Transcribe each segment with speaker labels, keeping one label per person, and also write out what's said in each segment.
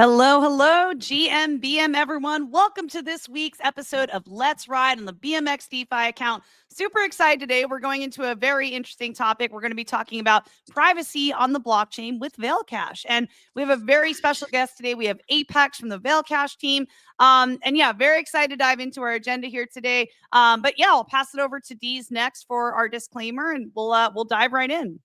Speaker 1: Hello, hello, GMBM everyone. Welcome to this week's episode of Let's Ride on the BMX DeFi account. Super excited today. We're going into a very interesting topic. We're going to be talking about privacy on the blockchain with VeilCash. And we have a very special guest today. We have Apex from the VeilCash team. And yeah, very excited to dive into our agenda here today. But yeah, I'll pass it over to Dees next for our disclaimer, and we'll dive right in.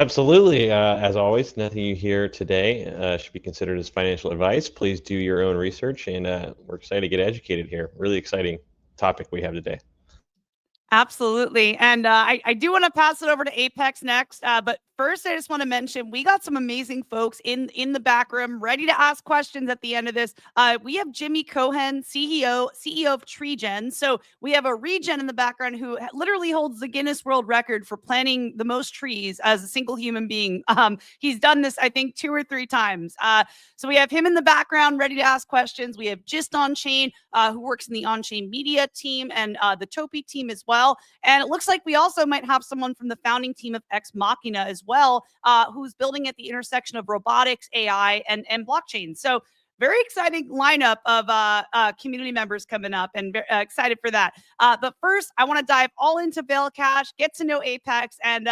Speaker 2: Absolutely. As always, nothing you hear today should be considered as financial advice. Please do your own research, and we're excited to get educated here. Really exciting topic we have today.
Speaker 1: Absolutely. And I do want to pass it over to Apex next. But first, I just want to mention we got some amazing folks in the back room ready to ask questions at the end of this. We have Jimmy Cohen, CEO of TreeGen. So we have a regen in the background who literally holds the Guinness World Record for planting the most trees as a single human being. He's done this, I think, 2 or 3 times. So we have him in the background ready to ask questions. We have Just Onchain, who works in the Onchain media team and the Topi team as well. And it looks like we also might have someone from the founding team of Ex Machina as well, who's building at the intersection of robotics, AI, and blockchain. So very exciting lineup of community members coming up, and excited for that. But first, I want to dive all into VeilCash, get to know Apex, and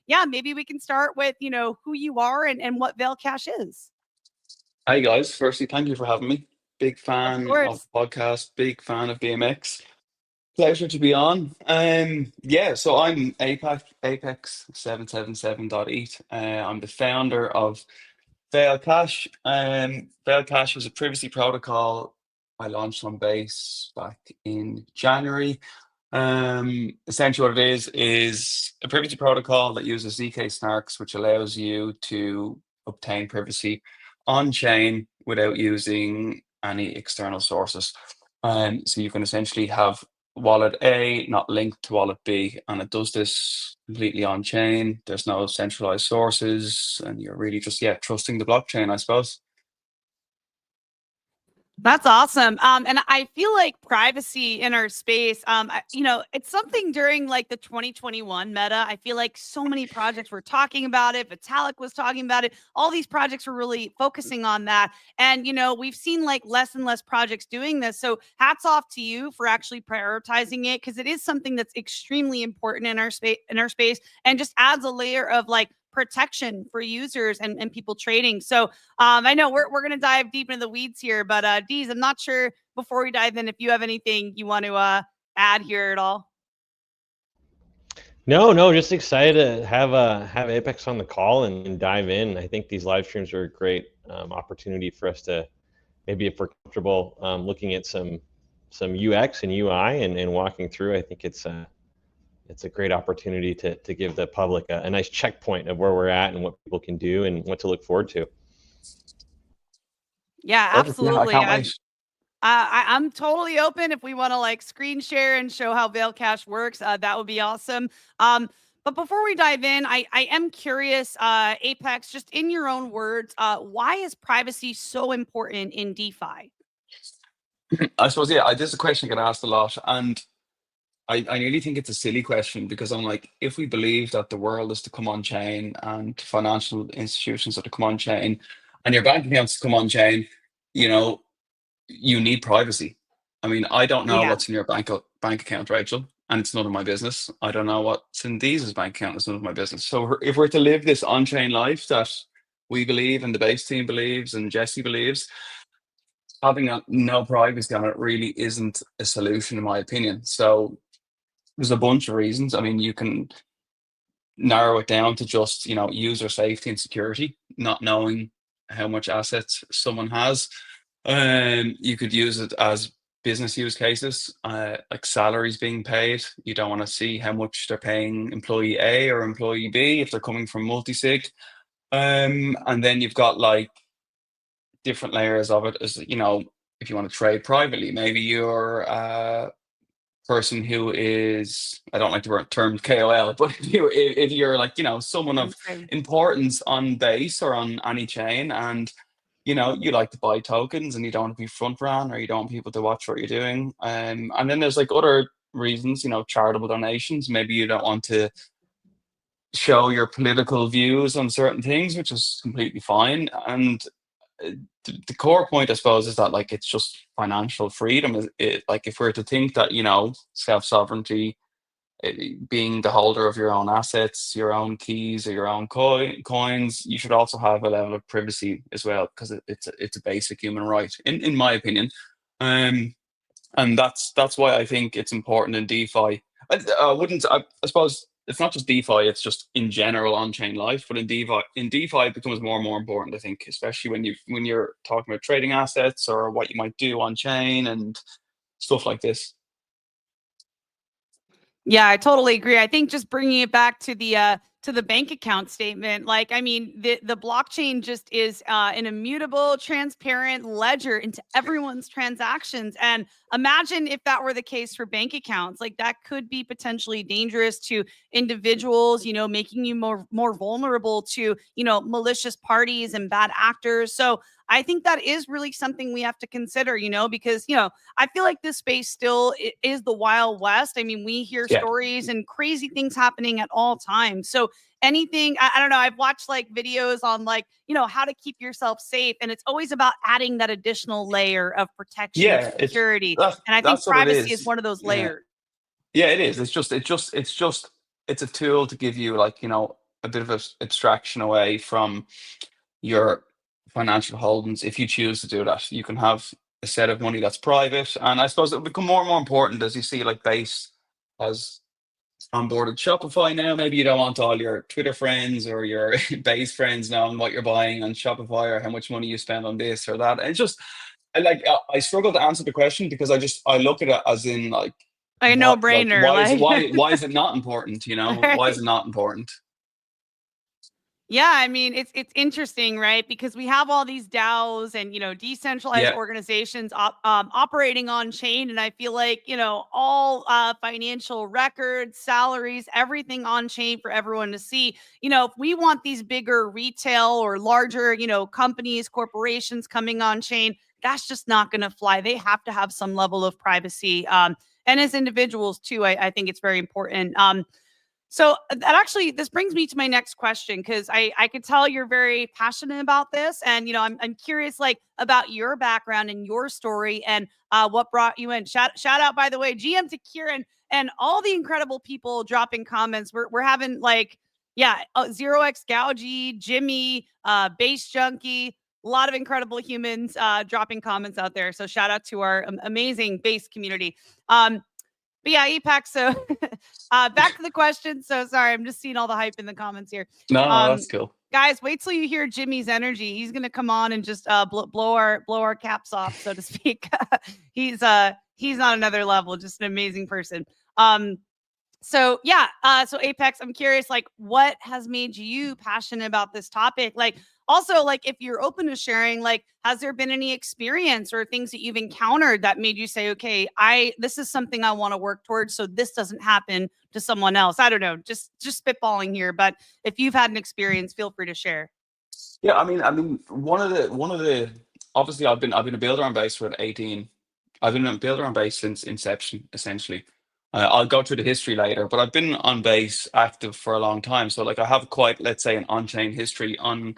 Speaker 1: yeah, maybe we can start with, who you are and what VeilCash is.
Speaker 3: Hi guys, firstly, thank you for having me. Big fan of the podcast, big fan of BMX. Pleasure to be on. Yeah, so I'm Apex777.eth. I'm the founder of VeilCash. VeilCash was a privacy protocol I launched on Base back in January. Essentially what it is a privacy protocol that uses zk-SNARKs, which allows you to obtain privacy on chain without using any external sources. So you can essentially have wallet A not linked to wallet B, and it does this completely on chain. There's no centralized sources, and you're really just trusting the blockchain, I suppose.
Speaker 1: That's awesome. And I feel like privacy in our space, it's something during like the 2021 meta. I feel like so many projects were talking about it. Vitalik was talking about it. All these projects were really focusing on that. And, we've seen like less and less projects doing this. So hats off to you for actually prioritizing it, because it is something that's extremely important in our space and just adds a layer of like protection for users and people trading. So I know we're going to dive deep into the weeds here, but Dees, I'm not sure before we dive in if you have anything you want to add here at all.
Speaker 2: No, just excited to have Apex on the call and dive in. I think these live streams are a great opportunity for us to, maybe if we're comfortable looking at some UX and UI and walking through. I think it's a great opportunity to give the public a nice checkpoint of where we're at and what people can do and what to look forward to.
Speaker 1: Yeah, absolutely.
Speaker 3: Yeah, I can't wait.
Speaker 1: I'm totally open if we want to like screen share and show how VeilCash works. That would be awesome. But before we dive in, I am curious, Apex, just in your own words, why is privacy so important in DeFi?
Speaker 3: I suppose, this is a question I get asked a lot, and I nearly think it's a silly question, because I'm like, if we believe that the world is to come on chain and financial institutions are to come on chain and your bank accounts to come on chain, you need privacy. I mean, I don't know what's in your bank account, Rachel, and it's none of my business. I don't know what's in Dee's bank account. It's none of my business. So if we're to live this on-chain life that we believe and the base team believes and Jesse believes, having no privacy on it really isn't a solution, in my opinion. So there's a bunch of reasons. I mean, you can narrow it down to just, user safety and security, not knowing how much assets someone has. You could use it as business use cases, like salaries being paid. You don't want to see how much they're paying employee A or employee B if they're coming from multi-sig. And then you've got like different layers of it, as if you want to trade privately, maybe you're person who is, I don't like the term KOL, but if you're like, someone of importance on Base or on any chain, and you like to buy tokens and you don't want to be front run, or you don't want people to watch what you're doing, and then there's like other reasons, charitable donations. Maybe you don't want to show your political views on certain things, which is completely fine. And the core point, I suppose, is that like it's just financial freedom. Like if we're to think that, you know, self-sovereignty, being the holder of your own assets, your own keys, or your own coins, you should also have a level of privacy as well, because it's a basic human right, in my opinion. And that's why I think it's important in DeFi. I suppose it's not just DeFi; it's just in general on-chain life. But in DeFi, it becomes more and more important. I think, especially when you're talking about trading assets or what you might do on chain and stuff like this.
Speaker 1: Yeah, I totally agree. I think just bringing it back to the bank account statement, like I mean, the blockchain just is an immutable, transparent ledger into everyone's transactions. And imagine if that were the case for bank accounts, like that could be potentially dangerous to individuals, you know, making you more vulnerable to, you know, malicious parties and bad actors. So I think that is really something we have to consider, you know, because, you know, I feel like this space still is the Wild West. I mean, we hear
Speaker 3: Yeah.
Speaker 1: stories and crazy things happening at all times. So anything, I don't know, I've watched like videos on like, you know, how to keep yourself safe. And it's always about adding that additional layer of protection, of
Speaker 3: Yeah,
Speaker 1: security. And I think
Speaker 3: that's what it
Speaker 1: privacy is
Speaker 3: is.
Speaker 1: one of those
Speaker 3: Yeah.
Speaker 1: layers.
Speaker 3: Yeah, it is. It's a tool to give you, like, you know, a bit of a abstraction away from your financial holdings. If you choose to do that, you can have a set of money that's private, and I suppose it'll become more and more important as you see like Base has onboarded Shopify now. Maybe you don't want all your Twitter friends or your Base friends knowing what you're buying on Shopify or how much money you spend on this or that. And it's just, I struggle to answer the question, because I look at it as in like,
Speaker 1: Like a no brainer.
Speaker 3: why is it not important? You know, why is
Speaker 1: Right?
Speaker 3: it not important?
Speaker 1: Yeah, I mean, it's interesting, right? Because we have all these DAOs and, you know, decentralized
Speaker 3: Yeah,
Speaker 1: organizations operating on chain, and I feel like, you know, all financial records, salaries, everything on chain for everyone to see. You know, if we want these bigger retail or larger, you know, companies, corporations coming on chain, that's just not going to fly. They have to have some level of privacy, and as individuals too. I think it's very important. So that actually this brings me to my next question, because I could tell you're very passionate about this, and you know I'm curious like about your background and your story and what brought you in. Shout out, by the way, GM to Kieran and all the incredible people dropping comments. We're having like, yeah, 0x Gougy, Jimmy, Base Junkie, a lot of incredible humans dropping comments out there. So shout out to our amazing base community. But yeah, EPAC. So back to the question. So sorry, I'm just seeing all the hype in the comments here.
Speaker 3: no,
Speaker 1: Um,
Speaker 3: that's cool.
Speaker 1: guys, wait till you hear Jimmy's energy. He's gonna come on and just blow our caps off, so to speak. He's on another level, just an amazing person. So yeah, so Apex, I'm curious, like, what has made you passionate about this topic? Like, also, like, if you're open to sharing, like, has there been any experience or things that you've encountered that made you say, okay, this is something I want to work towards, so this doesn't happen to someone else? I don't know, just spitballing here, but if you've had an experience, feel free to share.
Speaker 3: Yeah, I mean, one of the obviously I've been a builder on Base for 18. I've been a builder on Base since inception, essentially. I'll go through the history later, but I've been on Base active for a long time. So like I have quite, let's say, an on-chain history on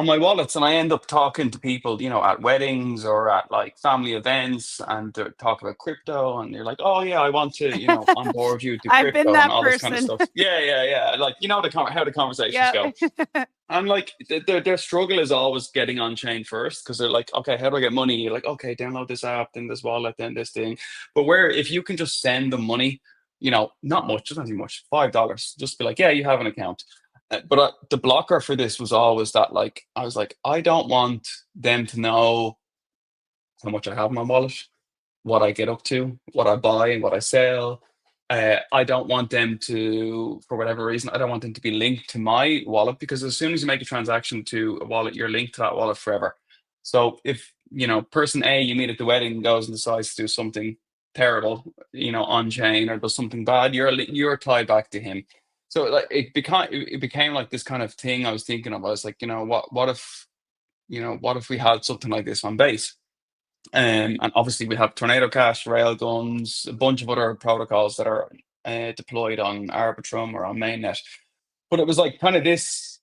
Speaker 3: my wallets, and I end up talking to people, you know, at weddings or at like family events, and they're talking about crypto, and you're like, oh yeah, I want to, you know, onboard you to
Speaker 1: I've been
Speaker 3: crypto and
Speaker 1: that
Speaker 3: all this kind of
Speaker 1: person.
Speaker 3: stuff. Yeah. Like, you know, how the conversations
Speaker 1: Yeah.
Speaker 3: go. I'm like, their struggle is always getting on chain first, because they're like, okay, how do I get money? You're like, okay, download this app, then this wallet, then this thing. But where if you can just send them money, you know, not much, just not too much, $5, just be like, yeah, you have an account. But the blocker for this was always that, like, I was like, I don't want them to know how much I have in my wallet, what I get up to, what I buy and what I sell. I don't want them to, for whatever reason, I don't want them to be linked to my wallet, because as soon as you make a transaction to a wallet, you're linked to that wallet forever. So if, you know, person A you meet at the wedding goes and decides to do something terrible, you know, on chain, or does something bad, you're tied back to him. So like it became like this kind of thing I was thinking of. I was like, you know, what if, you know, what if we had something like this on Base? And obviously we have Tornado Cash, Railguns, a bunch of other protocols that are deployed on Arbitrum or on Mainnet. But it was like kind of this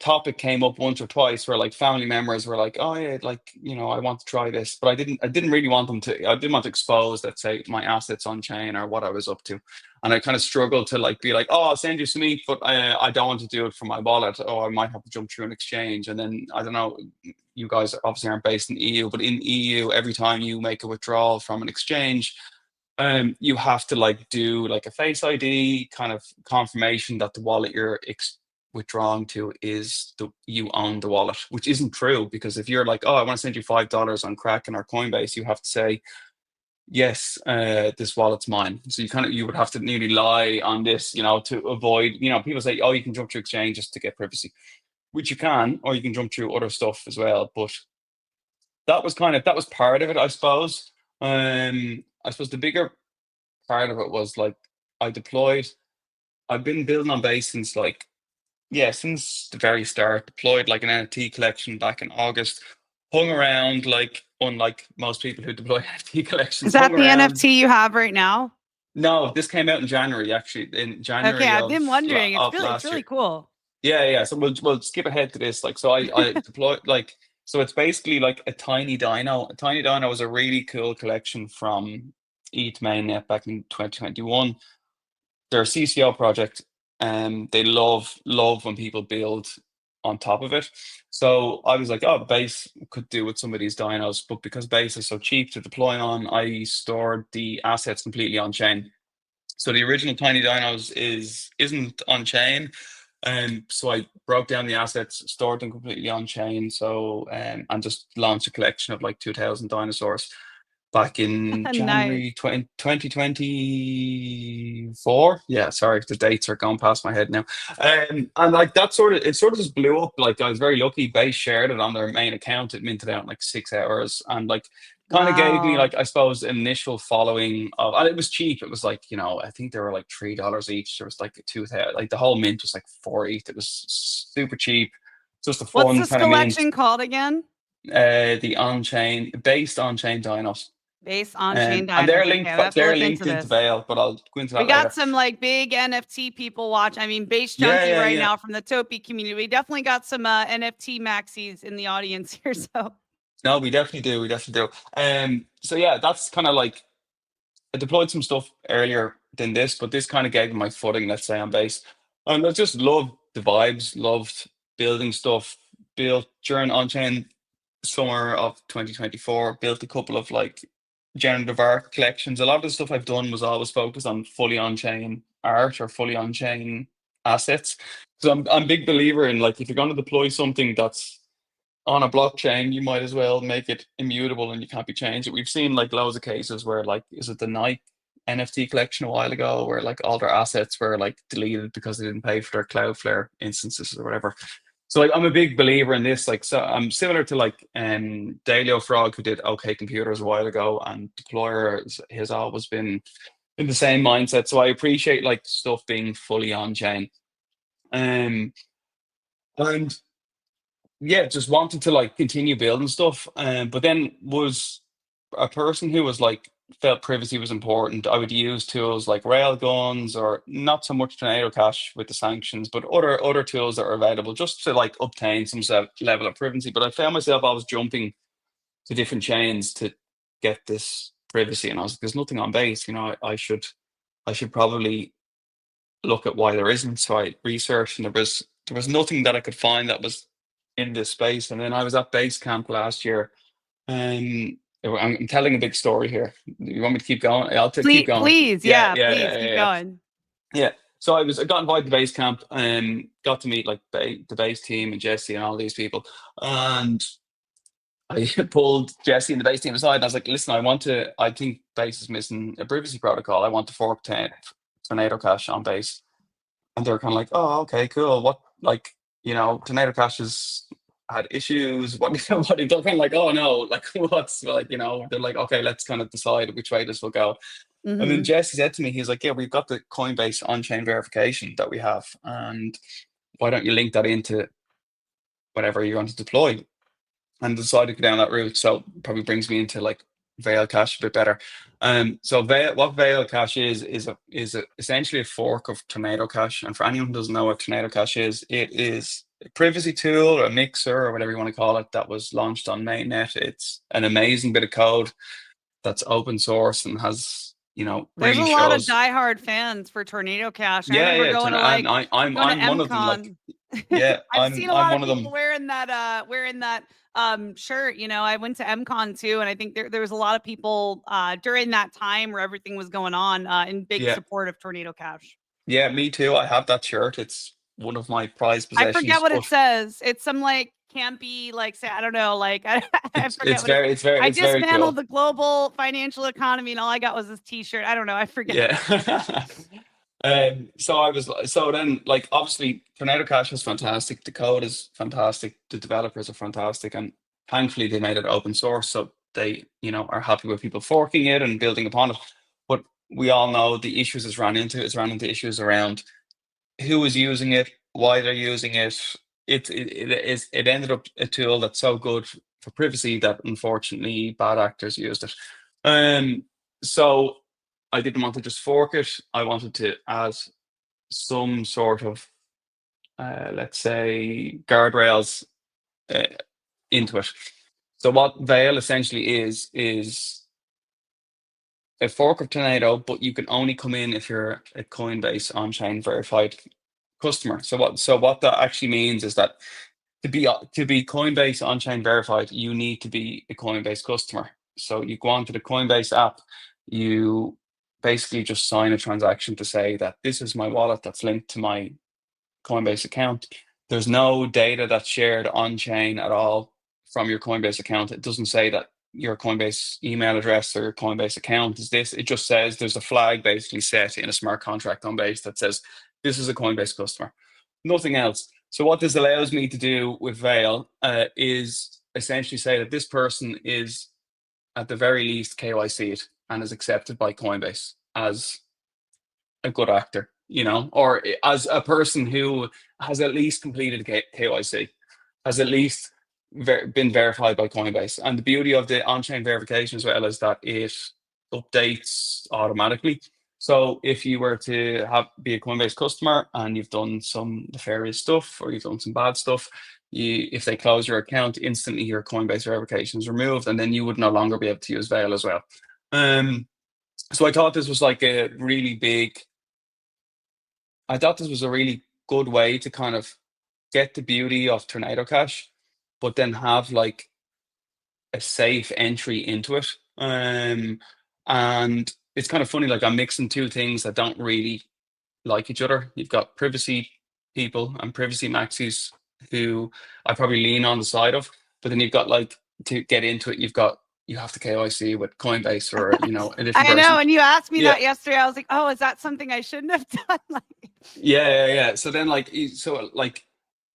Speaker 3: topic came up once or twice where like family members were like, oh yeah, like, you know, I want to try this, but I didn't really want them to, I didn't want to expose, let's say, my assets on chain or what I was up to. And I kind of struggled to like be like, oh, I'll send you some ETH, but I don't want to do it from my wallet. Oh, I might have to jump through an exchange. And then I don't know, you guys obviously aren't based in EU, but in EU, every time you make a withdrawal from an exchange, you have to like do like a Face ID kind of confirmation that the wallet you're withdrawing to is you own the wallet, which isn't true, because if you're like, oh, I want to send you $5 on Kraken or Coinbase, you have to say, yes, this wallet's mine. So you would have to nearly lie on this, you know, to avoid, you know, people say, oh, you can jump through exchanges to get privacy, which you can, or you can jump through other stuff as well. But that was part of it, I suppose. I suppose the bigger part of it was like I've been building on Base since like, yeah, since the very start. Deployed like an NFT collection back in August, hung around like, unlike most people who deploy NFT collections.
Speaker 1: Is that the NFT you have right now?
Speaker 3: No, this came out in January, actually, in January.
Speaker 1: Okay, I've been wondering.
Speaker 3: It's
Speaker 1: really cool.
Speaker 3: Yeah. So we'll skip ahead to this. Like, so I deployed like, so it's basically like a tiny dino. A tiny dino was a really cool collection from ETH mainnet back in 2021. They're a CCO project, and they love when people build on top of it. So I was like, oh, Base could do with some of these dinos, but because Base is so cheap to deploy on, I stored the assets completely on chain. So the original Tiny Dinos isn't on chain. So I broke down the assets, stored them completely on chain. So and just launched a collection of like 2,000 dinosaurs back in January 2024. Yeah, sorry, the dates are gone past my head now. And like that it sort of just blew up. Like I was very lucky. Base shared it on their main account. It minted out in like 6 hours, and like kind of gave me like, I suppose, initial following of, and it was cheap. It was like, you know, I think they were like $3 each. There was like 2,000, like the whole mint was like 4 ETH. It was super cheap. Just a fun
Speaker 1: What's this
Speaker 3: kind of mint.
Speaker 1: collection called again?
Speaker 3: The on-chain, based on-chain dinos.
Speaker 1: Based on-chain dinos.
Speaker 3: And they're linked.
Speaker 1: Okay,
Speaker 3: They're linked into Veil, but I'll go into that.
Speaker 1: We got
Speaker 3: later.
Speaker 1: some like big NFT people watch. I mean, Base Junkie now from the Topi community. We definitely got some NFT maxis in the audience here. So
Speaker 3: no, we definitely do. So yeah, that's kind of like, I deployed some stuff earlier than this, but this kind of gave me my footing, let's say, on Base. And I just loved the vibes. Loved building stuff. Built during on-chain summer of 2024. Built a couple of like generative art collections. A lot of the stuff I've done was always focused on fully on-chain art or fully on-chain assets. So I'm a big believer in, like, if you're going to deploy something that's on a blockchain, you might as well make it immutable and you can't be changed. We've seen like loads of cases where, like, is it the Nike NFT collection a while ago, where like all their assets were like deleted because they didn't pay for their Cloudflare instances or whatever. So like, I'm a big believer in this. Like, so I'm similar to like Dalio Frog, who did OK Computers a while ago, and Deployer has always been in the same mindset. So I appreciate like stuff being fully on chain. And yeah, just wanted to like continue building stuff. But then was a person who was like, felt privacy was important. I would use tools like Railguns, or not so much Tornado Cash with the sanctions, but other tools that are available just to like obtain some level of privacy. But I found myself always jumping to different chains to get this privacy, and I was like, there's nothing on Base. You know, I should probably look at why there isn't. So I researched, and there was nothing that I could find that was in this space. And then I was at Basecamp last year, and I'm telling a big story here. You want me to keep going? I'll keep going.
Speaker 1: Please, keep going.
Speaker 3: Yeah. So I got invited to Basecamp and got to meet like the Base team and Jesse and all these people. And I pulled Jesse and the Base team aside, and I was like, listen, I think Base is missing a privacy protocol. I want to fork Tornado Cash on Base. And they're kind of like, oh, okay, cool. What, like, you know, Tornado Cash has had issues. What they're kind of like, oh no, like, what's, like, you know, they're like, okay, let's kind of decide which way this will go. Mm-hmm. And then Jesse said to me, he's like, yeah, we've got the Coinbase Onchain Verification that we have, and why don't you link that into whatever you're going to deploy? And decided to go down that route. So probably brings me into like BMX-verified-cash a bit better. So what Veil-cash is essentially a fork of Tornado Cash. And for anyone who doesn't know what Tornado Cash is, it is a privacy tool or a mixer or whatever you want to call it that was launched on mainnet. It's an amazing bit of code that's open source and has, you know,
Speaker 1: There's
Speaker 3: really
Speaker 1: a lot of
Speaker 3: shows.
Speaker 1: diehard fans for Tornado Cash. I
Speaker 3: Yeah,
Speaker 1: remember
Speaker 3: yeah.
Speaker 1: going to
Speaker 3: And
Speaker 1: like
Speaker 3: I'm
Speaker 1: going to
Speaker 3: one of them. Like,
Speaker 1: MCon.
Speaker 3: yeah,
Speaker 1: I've seen a
Speaker 3: I'm
Speaker 1: lot
Speaker 3: one
Speaker 1: of
Speaker 3: of
Speaker 1: people
Speaker 3: them.
Speaker 1: wearing that shirt. You know, I went to MCon too, and I think there was a lot of people during that time where everything was going on in big
Speaker 3: Yeah.
Speaker 1: support of Tornado Cash.
Speaker 3: Yeah, me too. I have that shirt. It's one of my prized
Speaker 1: I
Speaker 3: possessions.
Speaker 1: forget what it
Speaker 3: but
Speaker 1: says. It's some like campy, like say I don't know, like I forget what
Speaker 3: it's very
Speaker 1: I
Speaker 3: very
Speaker 1: dismantled
Speaker 3: cool.
Speaker 1: the global financial economy, and all I got was this T-shirt. I don't know. I forget.
Speaker 3: Yeah. So then like obviously Tornado Cash is fantastic. The code is fantastic. The developers are fantastic, and thankfully they made it open source, so they, you know, are happy with people forking it and building upon it. But we all know the issues it's ran into. It's ran into issues around who is using it, why they're using it. It ended up a tool that's so good for privacy that unfortunately bad actors used it. So I didn't want to just fork it. I wanted to add some sort of, let's say, guardrails into it. So what Veil essentially is a fork of Tornado, but you can only come in if you're a Coinbase Onchain Verified customer. So what that actually means is that to be Coinbase Onchain Verified, you need to be a Coinbase customer. So you go onto the Coinbase app, you basically just sign a transaction to say that this is my wallet that's linked to my Coinbase account. There's no data that's shared on chain at all from your Coinbase account. It doesn't say that your Coinbase email address or Coinbase account is this. It just says there's a flag basically set in a smart contract on Base that says this is a Coinbase customer. Nothing else. So what this allows me to do with Veil is essentially say that this person is at the very least KYC'd and is accepted by Coinbase as a good actor, you know, or as a person who has at least completed KYC, has at least been verified by Coinbase. And the beauty of the on-chain verification as well is that it updates automatically. So if you were to be a Coinbase customer and you've done some nefarious stuff or you've done some bad stuff, if they close your account, instantly your Coinbase verification is removed, and then you would no longer be able to use Veil as well. So I thought this was like a really good way to kind of get the beauty of Tornado Cash, but then have like a safe entry into it. And it's kind of funny, like I'm mixing two things that don't really like each other. You've got privacy people and privacy maxis who I probably lean on the side of, but then you've got like, to get into it, you have to KYC with Coinbase or, you know, a different
Speaker 1: I
Speaker 3: person.
Speaker 1: know, and you asked me
Speaker 3: Yeah.
Speaker 1: that yesterday. I was like, oh, is that something I shouldn't have done? Like,
Speaker 3: Yeah. So then like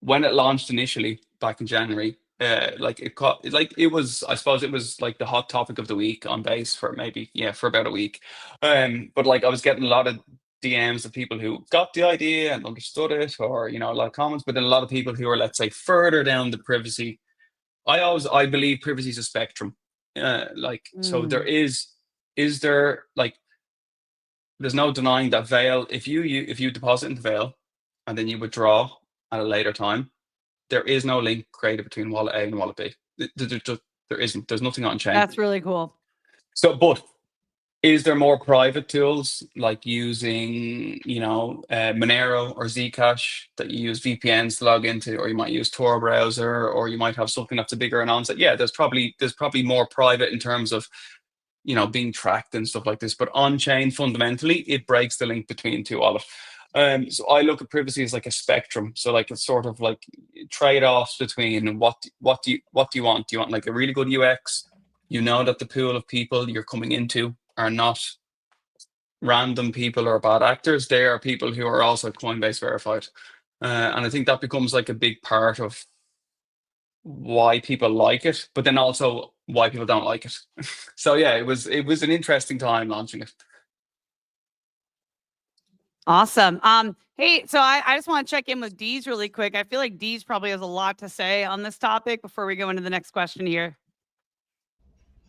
Speaker 3: when it launched initially back in January, it was, I suppose it was like the hot topic of the week on Base for about a week. But like I was getting a lot of DMs of people who got the idea and understood it, or, you know, a lot of comments, but then a lot of people who are, let's say, further down the privacy. I believe privacy is a spectrum. So there's no denying that Veil, if you deposit into Veil and then you withdraw at a later time, there is no link created between wallet A and wallet B. There isn't. There's nothing on chain.
Speaker 1: that's really cool.
Speaker 3: So, but is there more private tools like using, you know, Monero or Zcash that you use VPNs to log into, or you might use Tor browser, or you might have something that's a bigger announcement? Yeah, there's probably more private in terms of, you know, being tracked and stuff like this. But on chain, fundamentally, it breaks the link between two wallets. So I look at privacy as like a spectrum. So like it's sort of like trade-offs between what do you want? Do you want like a really good UX? You know that the pool of people you're coming into are not random people or bad actors. They are people who are also Coinbase verified. And I think that becomes like a big part of why people like it, but then also why people don't like it. So yeah, it was an interesting time launching it.
Speaker 1: Awesome. Hey, so I just want to check in with Deez really quick. I feel like Deez probably has a lot to say on this topic before we go into the next question here.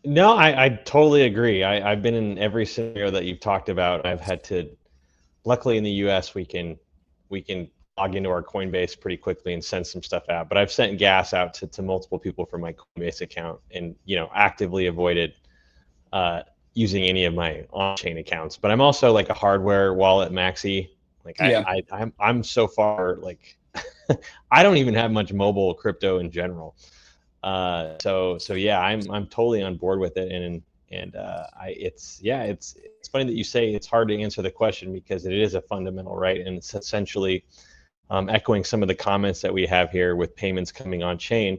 Speaker 2: No, I totally agree. I've been in every scenario that you've talked about. I've had to, luckily in the US, we can log into our Coinbase pretty quickly and send some stuff out. But I've sent gas out to multiple people from my Coinbase account and, actively avoided using any of my on-chain accounts. But I'm also like a hardware wallet maxi. Like
Speaker 3: Yeah.
Speaker 2: I'm so far like I don't even have much mobile crypto in general. So yeah, I'm totally on board with it, and it's funny that you say it's hard to answer the question because it is a fundamental right, and it's essentially echoing some of the comments that we have here with payments coming on chain.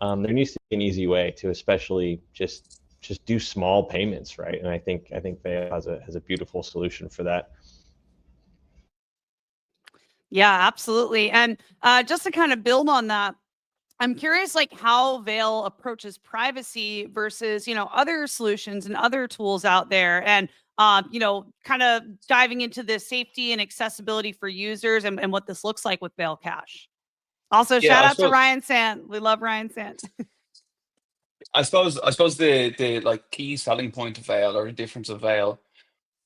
Speaker 2: There needs to be an easy way to especially just do small payments, right? And I think Veil has a beautiful solution for that.
Speaker 1: Yeah, absolutely. And just to kind of build on that, I'm curious, like how Veil approaches privacy versus, other solutions and other tools out there, and kind of diving into the safety and accessibility for users, and what this looks like with Veil Cash. Also,
Speaker 3: Yeah,
Speaker 1: shout out to Ryan Sant. We love Ryan Sant.
Speaker 3: I suppose the like key selling point of Veil, or the difference of Veil,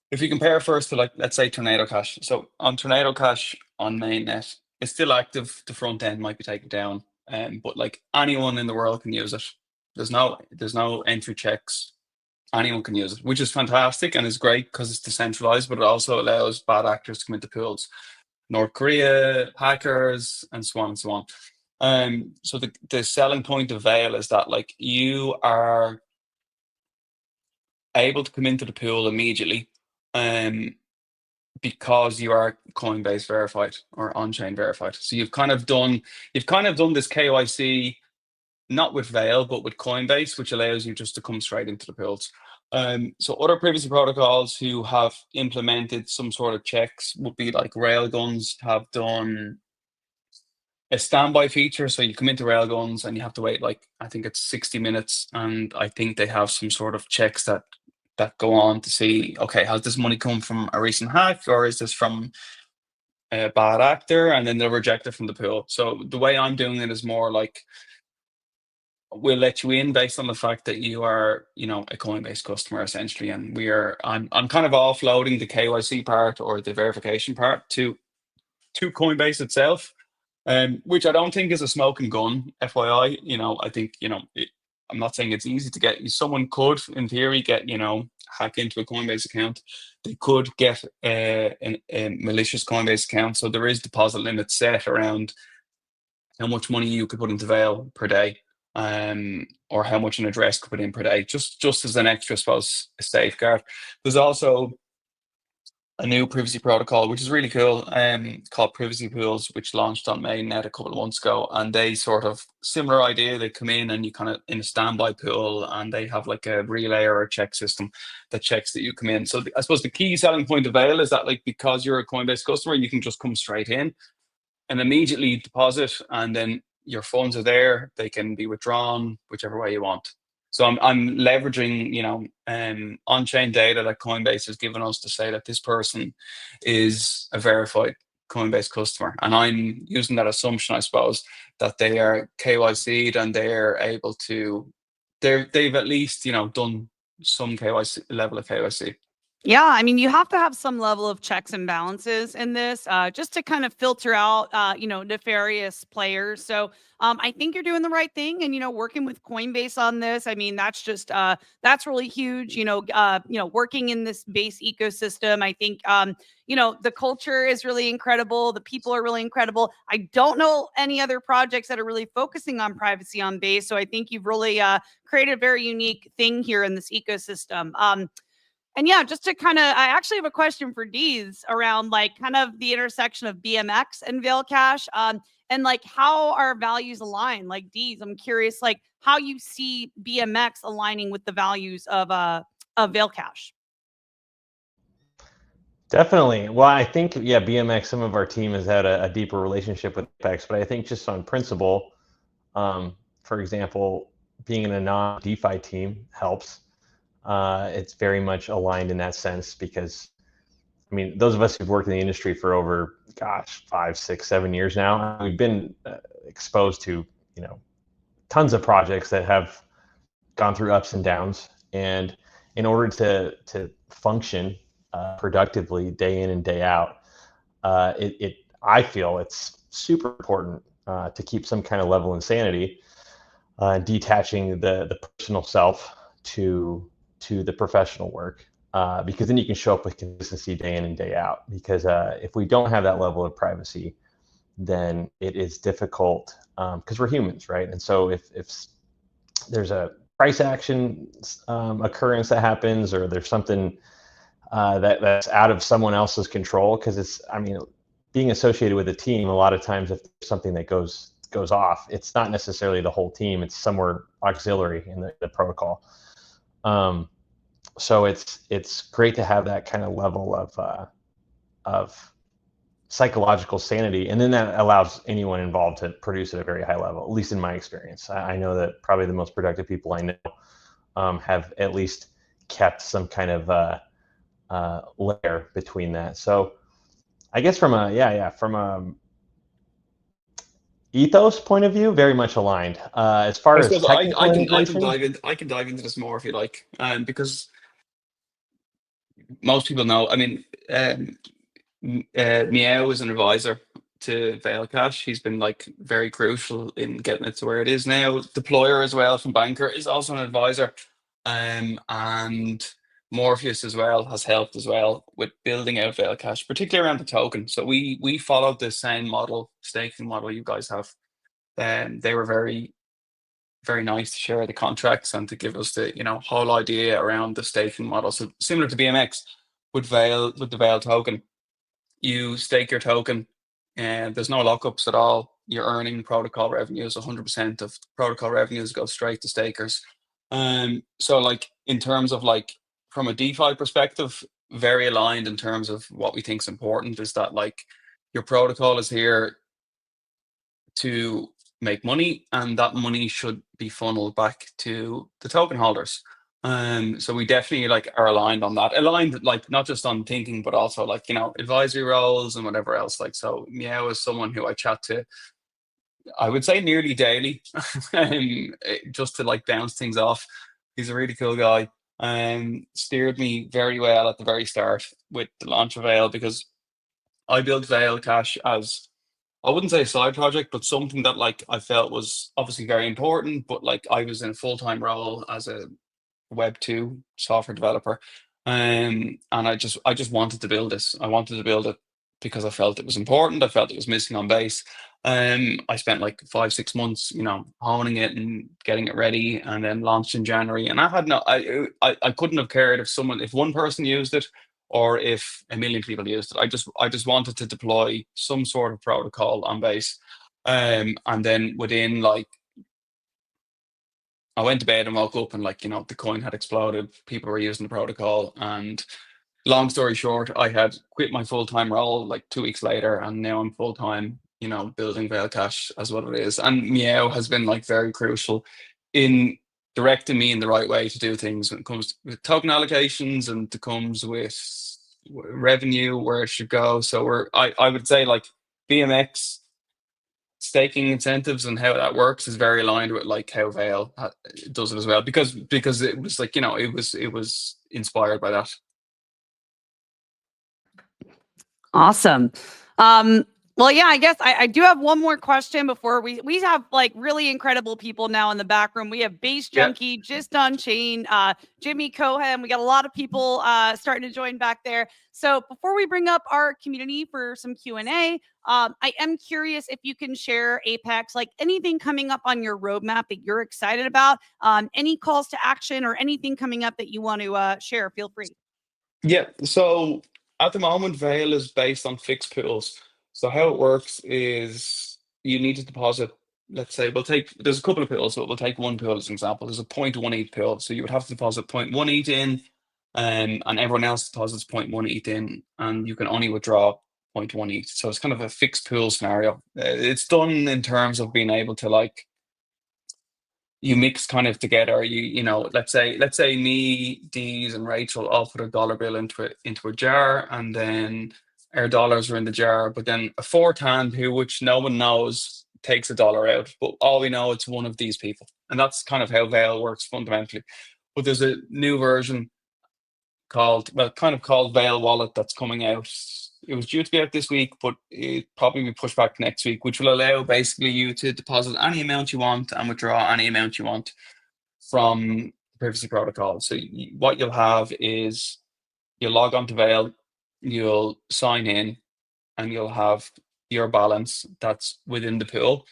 Speaker 3: if you compare first to, like, let's say Tornado Cash. So on Tornado Cash on mainnet, it's still active. The front end might be taken down, but like anyone in the world can use it. There's no entry checks. Anyone can use it, which is fantastic and is great because it's decentralized, but it also allows bad actors to come into pools. North Korea, hackers, and so on and so on. So the selling point of Veil is that, like, you are able to come into the pool immediately, because you are Coinbase verified or on-chain verified. So you've kind of done this KYC, not with Veil, but with Coinbase, which allows you just to come straight into the pools. So other privacy protocols who have implemented some sort of checks would be like Railguns have done a standby feature. So you come into Railguns and you have to wait, like, I think it's 60 minutes. And I think they have some sort of checks that go on to see, okay, has this money come from a recent hack, or is this from a bad actor? And then they'll reject it from the pool. So the way I'm doing it is more like, we'll let you in based on the fact that you are, a Coinbase customer essentially. And I'm kind of offloading the KYC part or the verification part to Coinbase itself, which I don't think is a smoking gun, FYI. I think, I'm not saying it's easy to get. Someone could, in theory, get, hack into a Coinbase account. They could get a malicious Coinbase account. So there is deposit limits set around how much money you could put into Veil per day, or how much an address could put in per day, just as an extra, I suppose, a safeguard. There's also a new privacy protocol, which is really cool, called Privacy Pools, which launched on mainnet a couple of months ago. And they sort of similar idea. They come in and you kind of in a standby pool, and they have like a relay or a check system that checks that you come in. So I suppose the key selling point of Veil is that, like, because you're a Coinbase customer, you can just come straight in and immediately deposit, and then your funds are there. They can be withdrawn whichever way you want. So I'm leveraging, on-chain data that Coinbase has given us to say that this person is a verified Coinbase customer, and I'm using that assumption, I suppose, that they are KYC'd and they're able to, they've at least, done some KYC level of KYC.
Speaker 1: Yeah, I mean, you have to have some level of checks and balances in this, just to kind of filter out, nefarious players. So I think you're doing the right thing, and working with Coinbase on this. I mean, that's just that's really huge. Working in this base ecosystem, I think the culture is really incredible. The people are really incredible. I don't know any other projects that are really focusing on privacy on base, so I think you've really created a very unique thing here in this ecosystem. And yeah, just to kind of, I actually have a question for Dees around like kind of the intersection of BMX and Veil Cash, and like how our values align. Like Dees, I'm curious, like how you see BMX aligning with the values of Veil Cash.
Speaker 2: Definitely. Well, I think, yeah, BMX, some of our team has had a deeper relationship with Apex, but I think just on principle, for example, being in a non-DeFi team helps. It's very much aligned in that sense because, I mean, those of us who've worked in the industry for over, 5, 6, 7 years now, we've been exposed to, tons of projects that have gone through ups and downs, and in order to function productively day in and day out, I feel it's super important to keep some kind of level of insanity, detaching the personal self to the professional work, because then you can show up with consistency day in and day out. Because if we don't have that level of privacy, then it is difficult, because we're humans, right? And so if there's a price action occurrence that happens, or there's something that's out of someone else's control, because it's, I mean, being associated with a team, a lot of times if there's something that goes off, it's not necessarily the whole team, it's somewhere auxiliary in the protocol. So it's great to have that kind of level of psychological sanity, and then that allows anyone involved to produce at a very high level, at least in my experience. I know that probably the most productive people I know have at least kept some kind of layer between that. So I guess from a ethos point of view, very much aligned. As far
Speaker 3: I
Speaker 2: as
Speaker 3: suppose
Speaker 2: technical
Speaker 3: I
Speaker 2: integration,
Speaker 3: can dive into this more if you like, because most people know. I mean, Meow is an advisor to Veil.cash. He's been like very crucial in getting it to where it is now. Deployer as well from Banker is also an advisor, and Morpheus as well has helped as well with building out Veil.cash, particularly around the token. So we followed the same model, staking model you guys have. They were very nice to share the contracts and to give us the whole idea around the staking model. So similar to BMX with the Veil token, you stake your token and there's no lockups at all. You're earning protocol revenues. 100% of protocol revenues go straight to stakers. So like in terms of like from a DeFi perspective, very aligned in terms of what we think is important is that like your protocol is here to make money, and that money should be funneled back to the token holders. So we definitely like are aligned on that. Aligned like not just on thinking, but also like advisory roles and whatever else. Like so, Meow is someone who I chat to, I would say nearly daily, just to like bounce things off. He's a really cool guy. Steered me very well at the very start with the launch of Veil, because I built Veil.cash as, I wouldn't say a side project, but something that like I felt was obviously very important, but like I was in a full-time role as a Web2 software developer. And I just wanted to build this. I wanted to build it because I felt it was important. I felt it was missing on base. I spent like 5-6 months, honing it and getting it ready, and then launched in January. And I had I couldn't have cared if one person used it or if a million people used it. I just wanted to deploy some sort of protocol on base. And then within like, I went to bed and woke up and like, the coin had exploded. People were using the protocol. And long story short, I had quit my full-time role like 2 weeks later, and now I'm full-time, building Veil.cash as what it is. And Meow has been like very crucial in directing me in the right way to do things when it comes with token allocations and it comes with revenue, where it should go. So I would say like BMX staking incentives and how that works is very aligned with like how Veil does it as well, because it was like it was inspired by that.
Speaker 1: Awesome. Well, yeah, I guess I do have one more question before we have like really incredible people now in the back room. We have Base Junkie, Just on Chain, Jimmy Cohen. We got a lot of people starting to join back there. So before we bring up our community for some Q&A, I am curious if you can share, Apex, like anything coming up on your roadmap that you're excited about, any calls to action or anything coming up that you want to share, feel free.
Speaker 3: Yeah, so at the moment, Veil is based on fixed pools. So how it works is you need to deposit, let's say, there's a couple of pools, but we'll take one pool as an example. There's a 0.1 ETH pool. So you would have to deposit 0.1 ETH in, and everyone else deposits 0.1 ETH in, and you can only withdraw 0.1 ETH. So it's kind of a fixed pool scenario. It's done in terms of being able to like, you mix kind of together. Let's say me, Dees, and Rachel all put a dollar bill into a jar, and then our dollars are in the jar. But then a fourth hand, which no one knows, takes $1 out, but all we know it's one of these people, and that's kind of how Veil works fundamentally. But there's a new version called Veil Wallet that's coming out. It was due to be out this week, but it probably be pushed back next week, which will allow basically you to deposit any amount you want and withdraw any amount you want from the privacy protocol. So what you'll have is you'll log on to Veil, you'll sign in, and you'll have your balance that's within the pool,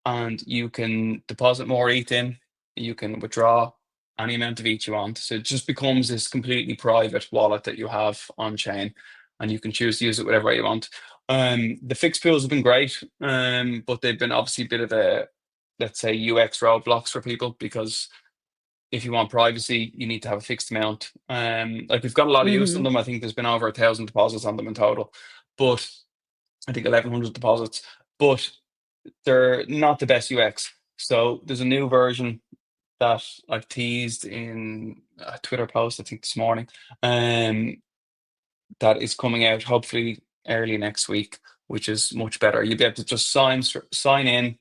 Speaker 3: and you can deposit more ETH in, you can withdraw any amount of ETH you want. So it just becomes this completely private wallet that you have on chain, and you can choose to use it whatever way you want. The fixed pools have been great, but they've been obviously a bit of a, let's say, UX roadblocks for people, because if you want privacy, you need to have a fixed amount. Like, we've got a lot of use on them. I think there's been over 1,000 deposits on them in total, but I think 1,100 deposits, but they're not the best UX. So there's a new version that I've teased in a Twitter post, I think this morning, that is coming out hopefully early next week, which is much better. You'll be able to just sign in,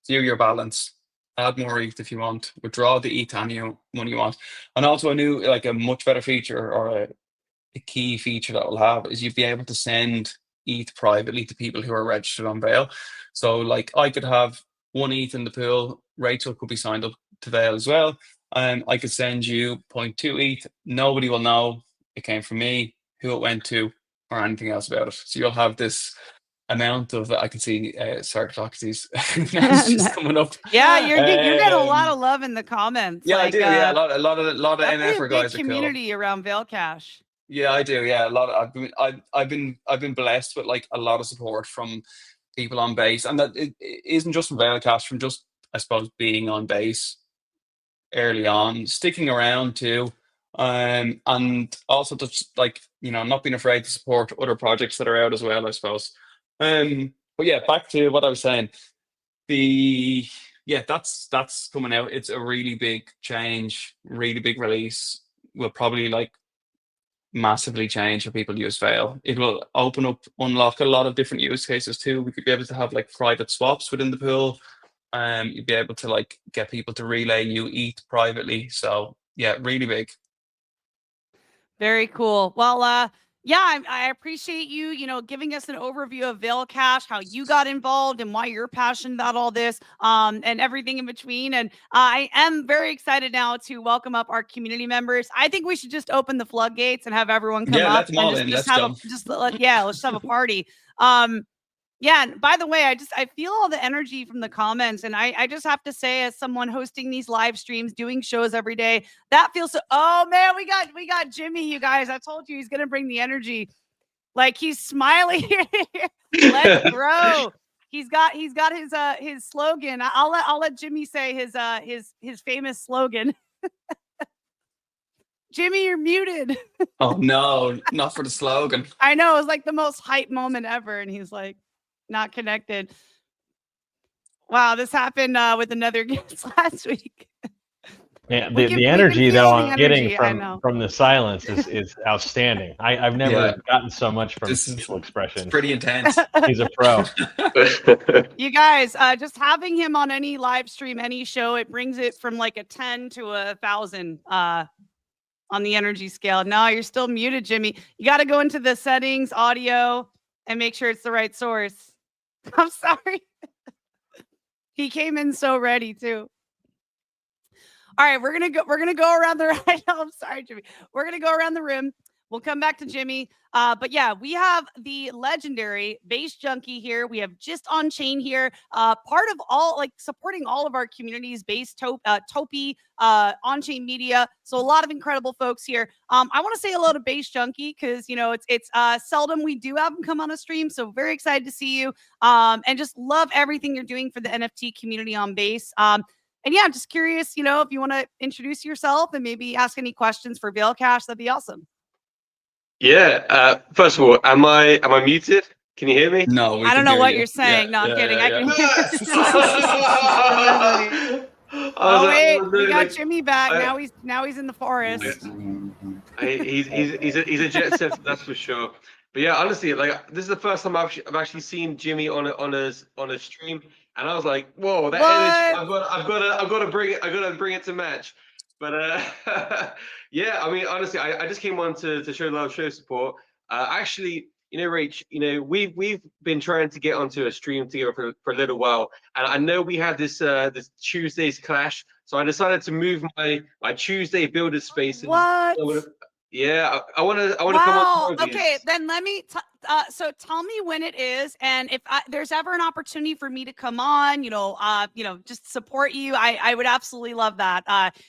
Speaker 3: view your balance, add more ETH if you want, withdraw the ETH any money you want. And also a much better feature, or a key feature that we'll have, is you'll be able to send ETH privately to people who are registered on Veil. So like, I could have 1 ETH in the pool, Rachel could be signed up to Veil as well, and I could send you 0.2 ETH. Nobody will know it came from me, who it went to, or anything else about it. So you'll have this amount of, I can see Sarcocrates just coming up.
Speaker 1: Yeah, you're getting a lot of love in the comments.
Speaker 3: Yeah, I do. Yeah, a lot of NFR guys are cool.
Speaker 1: Community around VeilCash.
Speaker 3: Yeah, I do. Yeah, a lot of, I've been blessed with like a lot of support from people on base, and that it isn't just from VeilCash, from just, I suppose, being on base early on, sticking around too, and also just like, not being afraid to support other projects that are out as well, I suppose. But yeah, back to what I was saying. That's coming out. It's a really big change, really big release. Will probably like massively change how people use Veil. It will unlock a lot of different use cases too. We could be able to have like private swaps within the pool. You'd be able to like get people to relay you ETH privately. So yeah, really big.
Speaker 1: Very cool. Well, yeah, I appreciate you, giving us an overview of VeilCash, how you got involved and why you're passionate about all this, and everything in between. And I am very excited now to welcome up our community members. I think we should just open the floodgates and have everyone come up.
Speaker 3: Let them all in. Let's go.
Speaker 1: Let's just have a party. Yeah, and by the way, I feel all the energy from the comments, and I just have to say, as someone hosting these live streams, doing shows every day, that feels so. Oh man, we got Jimmy, you guys. I told you he's gonna bring the energy. Like, he's smiling. Let's grow. He's got his slogan. I'll let Jimmy say his famous slogan. Jimmy, you're muted.
Speaker 3: Oh no, not for the slogan.
Speaker 1: I know, it was like the most hype moment ever, and he's like, not connected. Wow, this happened with another guest last week.
Speaker 2: Yeah, the energy though I'm getting from the silence is outstanding. I've never gotten so much from facial expression.
Speaker 3: It's pretty intense.
Speaker 2: He's a pro.
Speaker 1: You guys, just having him on any live stream, any show, it brings it from like a 10 to 1,000 on the energy scale. No, you're still muted, Jimmy. You got to go into the settings, audio, and make sure it's the right source. I'm sorry. He came in so ready too. All right, we're gonna go around the right. I'm sorry, Jimmy. We're gonna go around the room. We'll come back to Jimmy. But yeah, we have the legendary Base Junkie here. We have Just Onchain here. Part of all, like, supporting all of our communities, Base Topi, Onchain Media. So a lot of incredible folks here. I want to say hello to Base Junkie, because it's seldom we do have him come on a stream. So very excited to see you. And just love everything you're doing for the NFT community on Base. And yeah, I'm just curious, if you want to introduce yourself and maybe ask any questions for VeilCash, that'd be awesome.
Speaker 4: Yeah. First of all, am I muted? Can you hear me?
Speaker 3: No,
Speaker 1: I don't know what you're saying. No, I'm kidding. I can hear. Oh wait, we got Jimmy back. Now he's in the forest.
Speaker 4: He's a jet setter, that's for sure. But yeah, honestly, like, this is the first time I've actually seen Jimmy on a stream, and I was like, whoa, that energy! I've got to bring it. I've got to bring it to match. But yeah, I mean, honestly, I just came on to show love, show support. Actually, you know, Rach, you know, we've been trying to get onto a stream together for a little while, and I know we had this this Tuesday's clash, so I decided to move my Tuesday builder space.
Speaker 1: What?
Speaker 4: Yeah, I want to come
Speaker 1: Wow.
Speaker 4: on.
Speaker 1: Okay, then let me. So tell me when it is, and if there's ever an opportunity for me to come on, you know, just support you. I would absolutely love that.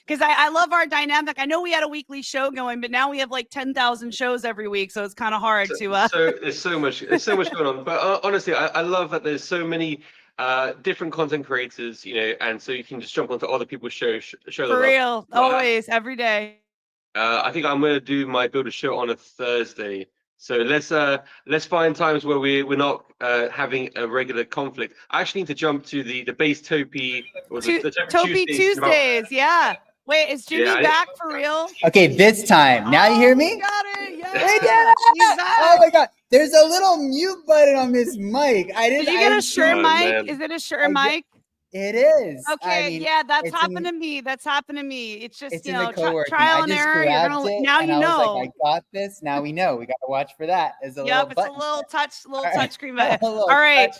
Speaker 1: Because I love our dynamic. I know we had a weekly show going, but now we have like 10,000 shows every week, so it's kind of hard to.
Speaker 4: So there's so much going on. But honestly, I love that there's so many different content creators, you know, and so you can just jump onto other people's shows, show
Speaker 1: For
Speaker 4: them
Speaker 1: real, always, every day.
Speaker 4: I think I'm gonna do my builder show on a Thursday. So let's find times where we're not having a regular conflict. I actually need to jump to the base Topi or the
Speaker 1: Topi Tuesdays. Yeah. Wait, is Jimmy back for real?
Speaker 5: Okay, this time. Now you hear me?
Speaker 1: We got it. Yeah.
Speaker 5: We did it! Oh my god. There's a little mute button on this mic.
Speaker 1: Did you get a sure mic? Is it a sure mic?
Speaker 5: It is.
Speaker 1: Okay,
Speaker 5: I mean,
Speaker 1: yeah, that's happened to me. That's happened to me. It's just, you know,
Speaker 5: trial
Speaker 1: and error. You're gonna, now you know.
Speaker 5: Like, I got this. Now we know. We got to watch for that.
Speaker 1: It's a little touch screen button. All
Speaker 5: right.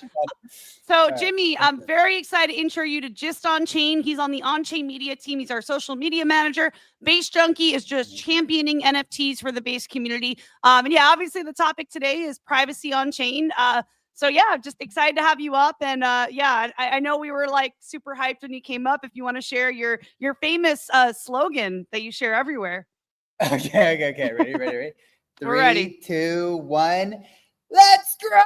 Speaker 1: So Jimmy, I'm very excited to intro you to Just Onchain. He's on the Onchain media team. He's our social media manager. Base Junkie is just championing NFTs for the Base community. And yeah, obviously the topic today is privacy on chain. So yeah, just excited to have you up, and yeah, I know we were like super hyped when you came up. If you want to share your famous slogan that you share everywhere.
Speaker 5: Okay. Ready.
Speaker 1: We're ready.
Speaker 5: 3, 2, 1. Let's grow!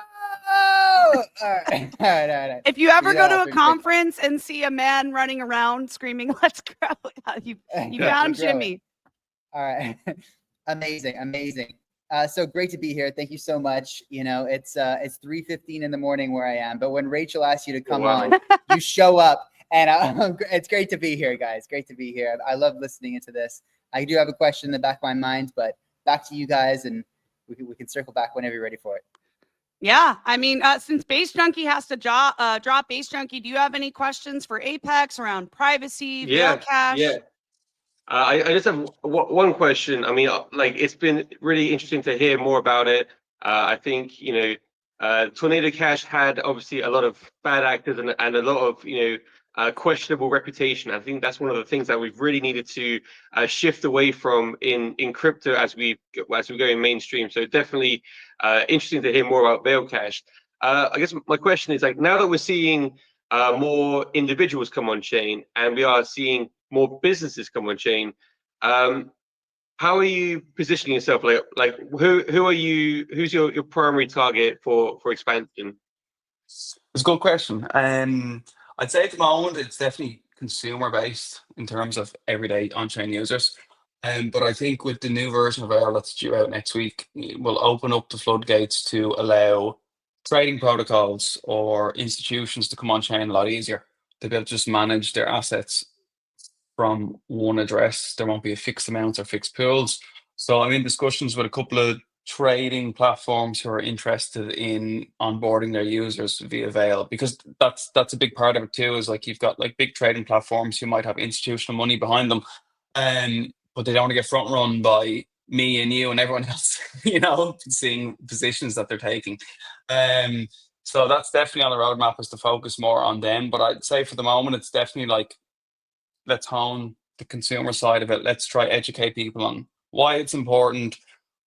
Speaker 5: All right.
Speaker 1: If you ever go to a conference and see a man running around screaming, "Let's grow!" you found Jimmy.
Speaker 5: All right, amazing. So great to be here. Thank you so much. You know, it's 3:15 in the morning where I am, but when Rachel asked you to come on, you show up, and it's great to be here, guys. Great to be here. I love listening into this. I do have a question in the back of my mind, but back to you guys, and we can circle back whenever you're ready for it.
Speaker 1: Yeah, I mean, since Base Junkie has to drop Base Junkie, do you have any questions for Apex around privacy, BeilCash?
Speaker 4: Yeah. I just have one question. I mean, like, it's been really interesting to hear more about it. I think, you know, Tornado Cash had obviously a lot of bad actors and a lot of, you know, questionable reputation. I think that's one of the things that we've really needed to shift away from in crypto as we go in mainstream. So definitely interesting to hear more about BeilCash. I guess my question is, like, now that we're seeing more individuals come on chain and we are seeing more businesses come on chain, how are you positioning yourself? Like who are you? Who's your primary target for expansion?
Speaker 3: It's a good question. I'd say at the moment it's definitely consumer based in terms of everyday on-chain users. But I think with the new version of Air that's due out next week, it will open up the floodgates to allow trading protocols or institutions to come on chain a lot easier. They'll be able to just manage their assets from one address. There won't be a fixed amounts or fixed pools. So I'm in discussions with a couple of trading platforms who are interested in onboarding their users via Veil, because that's a big part of it too. Is like, you've got like big trading platforms who might have institutional money behind them, but they don't want to get front run by me and you and everyone else, you know, seeing positions that they're taking. So that's definitely on the roadmap, is to focus more on them. But I'd say for the moment, it's definitely like, let's hone the consumer side of it. Let's try educate people on why it's important,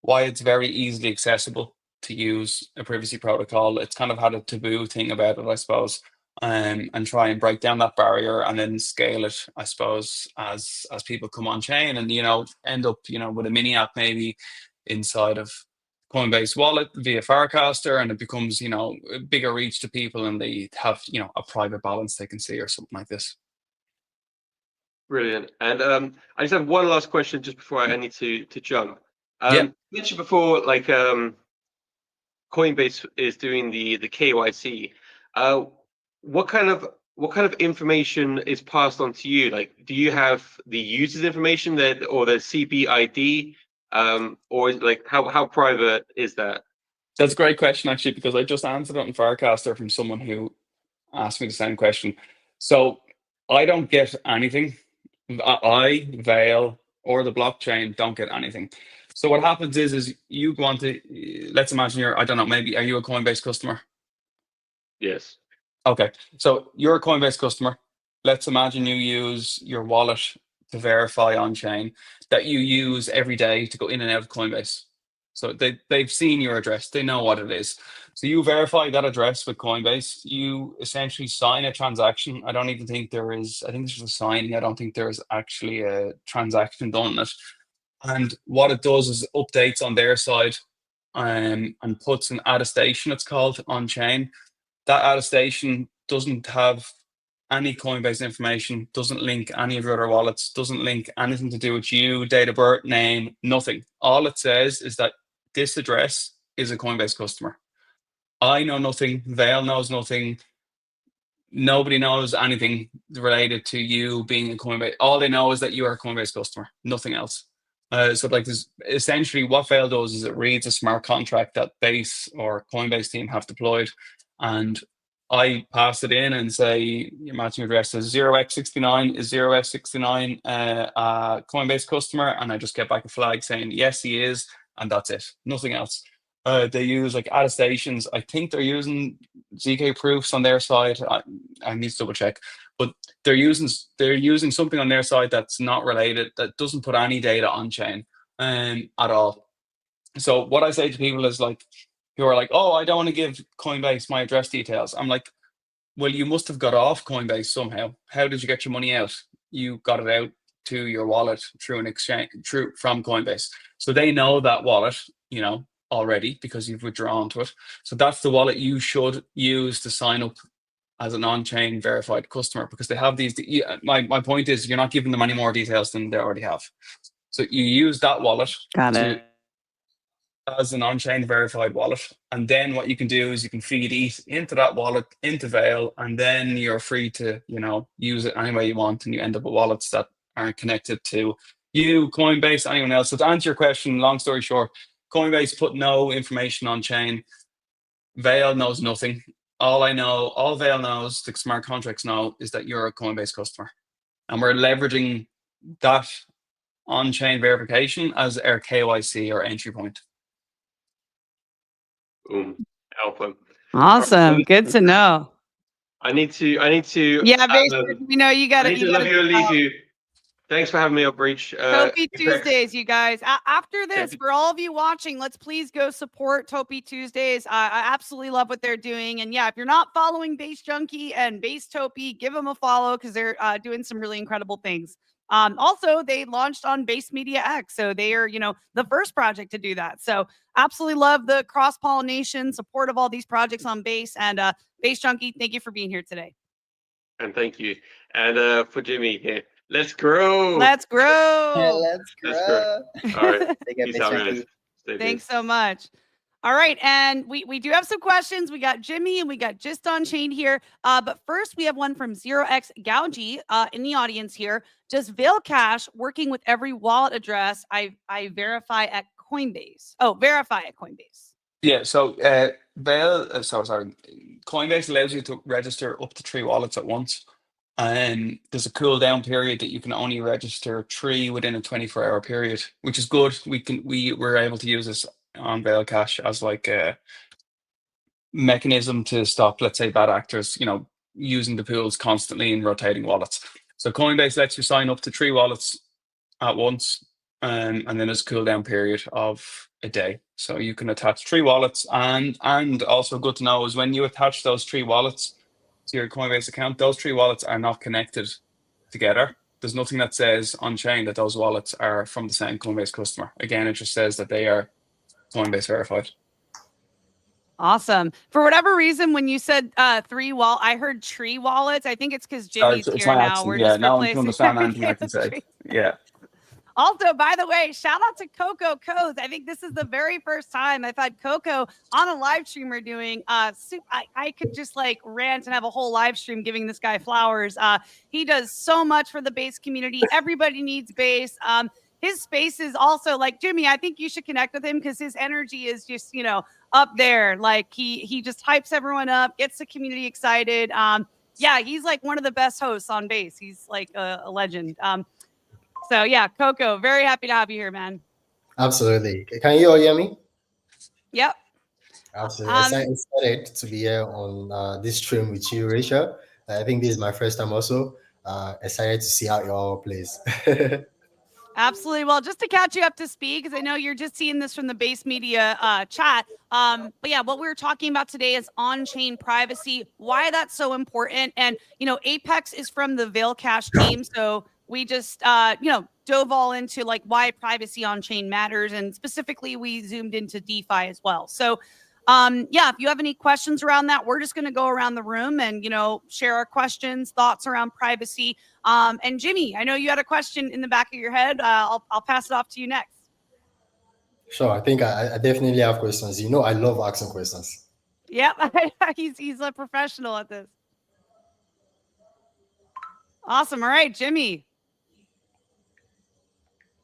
Speaker 3: why it's very easily accessible to use a privacy protocol. It's kind of had a taboo thing about it, I suppose, and try and break down that barrier and then scale it, I suppose, as people come on chain and, you know, end up, you know, with a mini app maybe inside of Coinbase wallet via Farcaster, and it becomes, you know, a bigger reach to people, and they have, you know, a private balance they can see or something like this.
Speaker 4: Brilliant. And I just have one last question just before I need to jump.
Speaker 3: You
Speaker 4: mentioned before, like, Coinbase is doing the KYC. What kind of information is passed on to you? Like, do you have the user's information or the CP ID, or like how private is that?
Speaker 3: That's a great question, actually, because I just answered it on Farcaster from someone who asked me the same question. So I don't get anything. I, Veil, or the blockchain don't get anything. So what happens is you go on to, let's imagine you're, I don't know, maybe, are you a Coinbase customer?
Speaker 4: Yes.
Speaker 3: Okay, so you're a Coinbase customer. Let's imagine you use your wallet to verify on chain that you use every day to go in and out of Coinbase. So they've seen your address, they know what it is. So you verify that address with Coinbase. You essentially sign a transaction. I don't even think there is, I think there's just a signing. I don't think there's actually a transaction done on it. And what it does is updates on their side and puts an attestation, it's called, on chain. That attestation doesn't have any Coinbase information, doesn't link any of your other wallets, doesn't link anything to do with you, date of birth, name, nothing. All it says is that this address is a Coinbase customer. I know nothing, Veil knows nothing, nobody knows anything related to you being a Coinbase. All they know is that you are a Coinbase customer, nothing else. So like this, essentially what Veil does is it reads a smart contract that Base or Coinbase team have deployed, and I pass it in and say your matching address is 0x69, is 0x69 a Coinbase customer, and I just get back a flag saying yes he is, and that's it, nothing else. They use like attestations. I think they're using zk proofs on their side. I need to double check, but they're using something on their side that's not related, that doesn't put any data on chain at all. So what I say to people is like, who are like, oh, I don't want to give Coinbase my address details. I'm like, well, you must have got off Coinbase somehow. How did you get your money out? You got it out to your wallet through an exchange, from Coinbase. So they know that wallet, you know, already because you've withdrawn to it. So that's the wallet you should use to sign up as an on-chain verified customer, because they have these. My point is, you're not giving them any more details than they already have. So you use that wallet as an on-chain verified wallet, and then what you can do is you can feed ETH into that wallet, into Veil, and then you're free to, you know, use it any way you want, and you end up with wallets that aren't connected to you, Coinbase, anyone else. So to answer your question, long story short, Coinbase put no information on chain. Veil knows nothing. All Veil knows, the smart contracts know, is that you're a Coinbase customer, and we're leveraging that on-chain verification as our KYC or entry point.
Speaker 4: Boom. Alpha.
Speaker 1: Awesome. Good to know.
Speaker 4: I need to.
Speaker 1: Yeah, basically, we know you got
Speaker 4: I need to love you and leave you. Thanks for having me on Breach.
Speaker 1: Topi Tuesdays, you guys. After this, for all of you watching, let's please go support Topi Tuesdays. I absolutely love what they're doing. And yeah, if you're not following Base Junkie and Base Topi, give them a follow because they're doing some really incredible things. Also, they launched on Base Media X, so they are, you know, the first project to do that. So absolutely love the cross-pollination support of all these projects on Base. And Base Junkie, thank you for being here today.
Speaker 4: And thank you. And for Jimmy here. Let's grow.
Speaker 1: Let's grow.
Speaker 5: Let's grow.
Speaker 4: All right.
Speaker 5: Take care,
Speaker 4: Peace
Speaker 5: Base
Speaker 4: out,
Speaker 5: Junkie.
Speaker 4: guys. Stay
Speaker 1: Thanks
Speaker 4: peace.
Speaker 1: so much. All right, and we do have some questions. We got Jimmy and we got Just On Chain here. But first, we have one from 0x-Gauji in the audience here. Does Bveil.cash working with every wallet address I verify at Coinbase? Oh, verify at Coinbase.
Speaker 3: Yeah, so Coinbase allows you to register up to 3 wallets at once. And there's a cool down period that you can only register 3 within a 24-hour period, which is good. We were able to use this on Bveil.cash as like a mechanism to stop, let's say, bad actors, you know, using the pools constantly and rotating wallets. So Coinbase lets you sign up to 3 wallets at once, and then there's a cool down period of a day. So you can attach 3 wallets, and also good to know is when you attach those 3 wallets to your Coinbase account, those 3 wallets are not connected together. There's nothing that says on chain that those wallets are from the same Coinbase customer. Again, it just says that they are Coinbase verified.
Speaker 1: Awesome. For whatever reason, when you said 3 wallet, I heard tree wallets. I think it's because Jimmy's
Speaker 3: It's
Speaker 1: here
Speaker 3: my
Speaker 1: now.
Speaker 3: accent.
Speaker 1: We're
Speaker 3: Yeah,
Speaker 1: just
Speaker 3: now I can
Speaker 1: replacing
Speaker 3: understand anything I can say. Yeah.
Speaker 1: Also, by the way, shout out to Coco Codes. I think this is the very first time I've had Coco on a live stream we're doing. I could just like rant and have a whole live stream giving this guy flowers. He does so much for the Base community. Everybody needs Base. his space is also like, Jimmy, I think you should connect with him because his energy is just, you know, up there. Like he just hypes everyone up, gets the community excited. Yeah, he's like one of the best hosts on base. He's like a legend. So yeah, Coco, very happy to have you here, man.
Speaker 6: Absolutely. Can you all hear me?
Speaker 1: Yep.
Speaker 6: Absolutely. Excited to be here on this stream with you, Rachel. I think this is my first time also. Excited to see how it all plays.
Speaker 1: Absolutely. Well, just to catch you up to speed, because I know you're just seeing this from the base media chat. But yeah, what we were talking about today is on-chain privacy, why that's so important. And, you know, Apex is from the veil.cash team. So we just, you know, dove all into like why privacy on-chain matters. And specifically, we zoomed into DeFi as well. So yeah, if you have any questions around that, we're just going to go around the room and, you know, share our questions, thoughts around privacy. And Jimmy, I know you had a question in the back of your head. I'll pass it off to you next.
Speaker 6: Sure. I think I definitely have questions. You know, I love asking questions.
Speaker 1: Yep. He's a professional at this. Awesome. All right, Jimmy.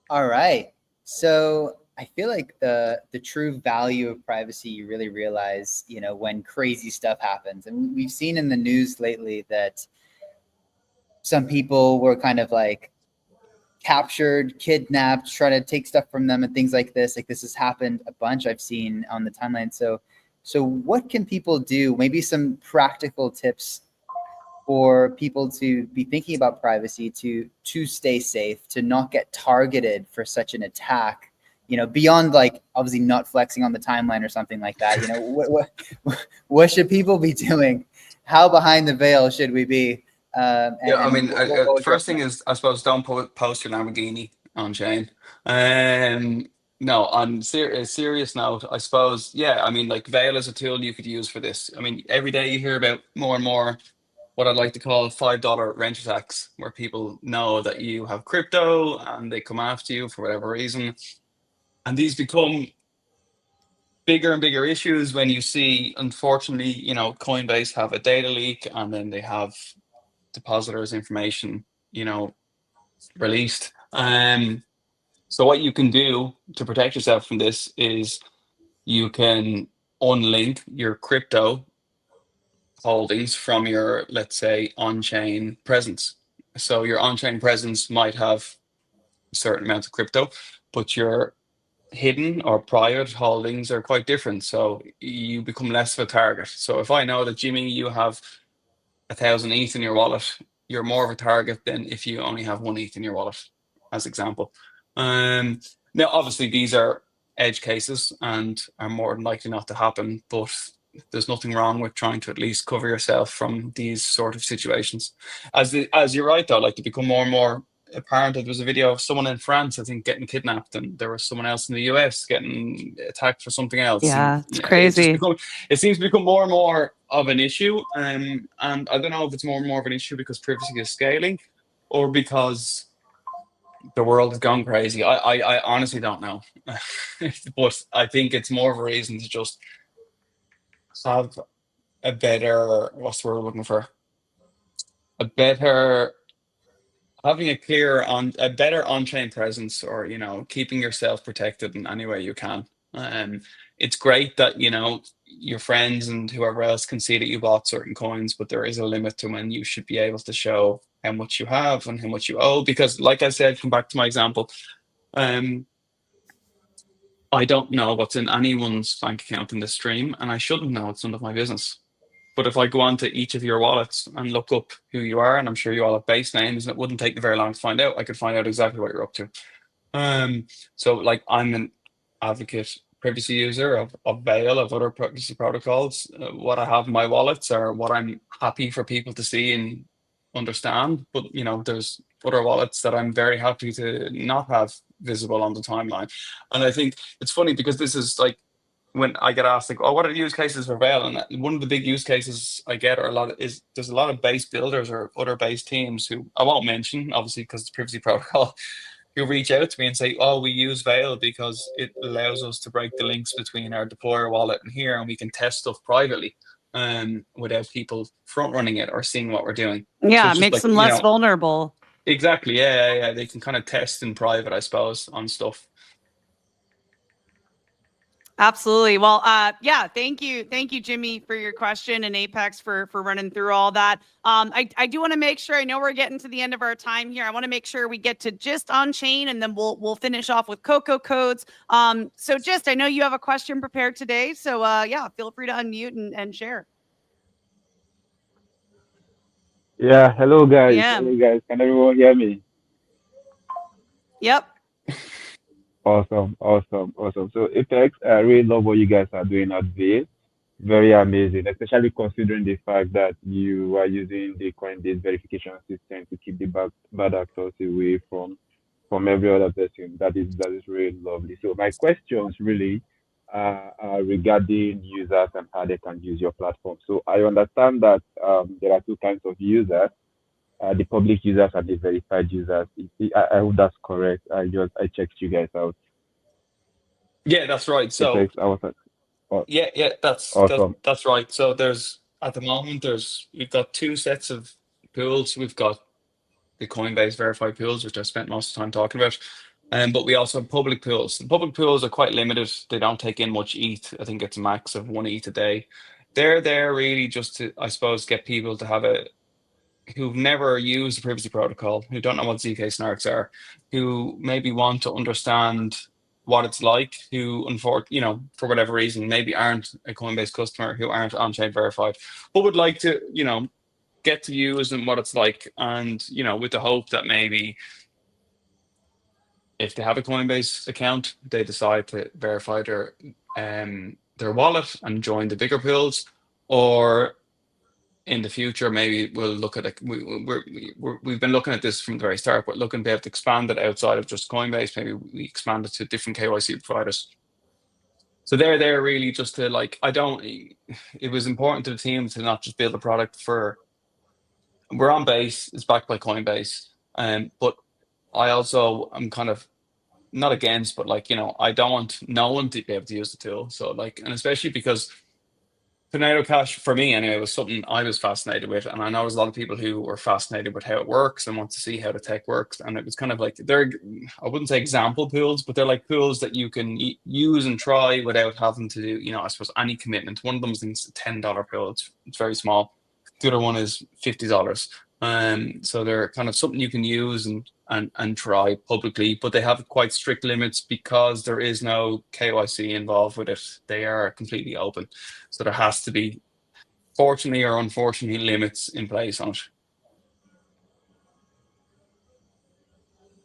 Speaker 5: All right. So I feel like the true value of privacy you really realize, you know, when crazy stuff happens. And we've seen in the news lately that some people were kind of like captured, kidnapped, try to take stuff from them and things like this. Like this has happened a bunch I've seen on the timeline. So what can people do? Maybe some practical tips for people to be thinking about privacy, to stay safe, to not get targeted for such an attack. You know, beyond like obviously not flexing on the timeline or something like that. You know, what should people be doing? How behind the veil should we be?
Speaker 3: Yeah, I mean, first thing is, I suppose, don't post your Lamborghini on chain. No, on serious note, I suppose, yeah, I mean, like Veil is a tool you could use for this. I mean, every day you hear about more and more what I'd like to call $5 rent attacks, where people know that you have crypto and they come after you for whatever reason. And these become bigger and bigger issues when you see, unfortunately, you know, Coinbase have a data leak and then they have depositors' information, you know, released. So what you can do to protect yourself from this is you can unlink your crypto holdings from your, let's say, on-chain presence. So your on-chain presence might have a certain amount of crypto, but your hidden or private holdings are quite different. So you become less of a target. So if I know that, Jimmy, you have 1,000 ETH in your wallet, you're more of a target than if you only have 1 ETH in your wallet, as example. Now, obviously, these are edge cases and are more than likely not to happen, but there's nothing wrong with trying to at least cover yourself from these sort of situations. As you're right, though, like, to become more and more apparent, there was a video of someone in France, I think, getting kidnapped, and there was someone else in the US getting attacked for something else.
Speaker 1: Yeah,
Speaker 3: and,
Speaker 1: it's crazy.
Speaker 3: It seems to become more and more of an issue, and I don't know if it's more and more of an issue because privacy is scaling, or because the world has gone crazy. I honestly don't know, but I think it's more of a reason to just have a better, what's the word we're looking for? Having a better on-chain presence, or, you know, keeping yourself protected in any way you can. It's great that, you know, your friends and whoever else can see that you bought certain coins, but there is a limit to when you should be able to show how much you have and how much you owe. Because, like I said, come back to my example, I don't know what's in anyone's bank account in this stream, and I shouldn't know. It's none of my business. But if I go onto each of your wallets and look up who you are, and I'm sure you all have base names, and it wouldn't take me very long to find out, I could find out exactly what you're up to. So, like, I'm an advocate privacy user of Veil, of other privacy protocols. What I have in my wallets are what I'm happy for people to see and understand. But, you know, there's other wallets that I'm very happy to not have visible on the timeline. And I think it's funny because this is like, when I get asked, like, oh, what are the use cases for Veil? And one of the big use cases I get there's a lot of base builders or other base teams who I won't mention, obviously, because it's privacy protocol, who reach out to me and say, oh, we use Veil because it allows us to break the links between our deployer wallet and here, and we can test stuff privately without people front running it or seeing what we're doing.
Speaker 1: Yeah,
Speaker 3: So
Speaker 1: it makes them less vulnerable.
Speaker 3: Exactly. Yeah. They can kind of test in private, I suppose, on stuff.
Speaker 1: Absolutely. Well, yeah, thank you, Jimmy, for your question, and Apex for running through all that. I do want to make sure, I know we're getting to the end of our time here. I want to make sure we get to just on chain, and then we'll finish off with Coco codes. So just, I know you have a question prepared today, so yeah, feel free to unmute and share.
Speaker 7: Yeah, hello guys.
Speaker 1: Yeah.
Speaker 7: Hello guys. Can everyone hear me?
Speaker 1: Yep.
Speaker 7: Awesome, awesome, awesome. So Apex, I really love what you guys are doing at Veil. Very amazing, especially considering the fact that you are using the Coinbase verification system to keep the bad actors away from every other person. That is really lovely. So my questions really are regarding users and how they can use your platform. So I understand that there are two kinds of users, the public users and the verified users. I hope that's correct. I checked you guys out.
Speaker 3: Yeah, that's right. So
Speaker 7: Apex, I was oh,
Speaker 3: yeah, that's
Speaker 7: awesome.
Speaker 3: that's right. So there's at the moment we've got two sets of pools. We've got the Coinbase verified pools, which I spent most of the time talking about. But we also have public pools. The public pools are quite limited. They don't take in much ETH. I think it's a max of 1 ETH a day. They're there really just to, I suppose, get people to have who've never used the privacy protocol, who don't know what zk-SNARKs are, who maybe want to understand what it's like, who, for whatever reason, maybe aren't a Coinbase customer, who aren't on-chain verified, but would like to, get to use and what it's like. And, with the hope that maybe if they have a Coinbase account, they decide to verify their wallet and join the bigger pools, or in the future, maybe we'll look at we've been looking at this from the very start, but looking to be able to expand it outside of just Coinbase. Maybe we expand it to different KYC providers. So they're there really just to it was important to the team to not just build a product we're on Base, it's backed by Coinbase. But I also am kind of not against, but I don't want no one to be able to use the tool. So and especially because Tornado Cash, for me anyway, was something I was fascinated with. And I know there's a lot of people who were fascinated with how it works and want to see how the tech works. And it was kind of like, I wouldn't say example pools, but they're like pools that you can use and try without having to do, I suppose, any commitment. One of them is a $10 pool. It's very small. The other one is $50. So they're kind of something you can use and try publicly, but they have quite strict limits because there is no KYC involved with it. They are completely open. So there has to be, fortunately or unfortunately, limits in place on it.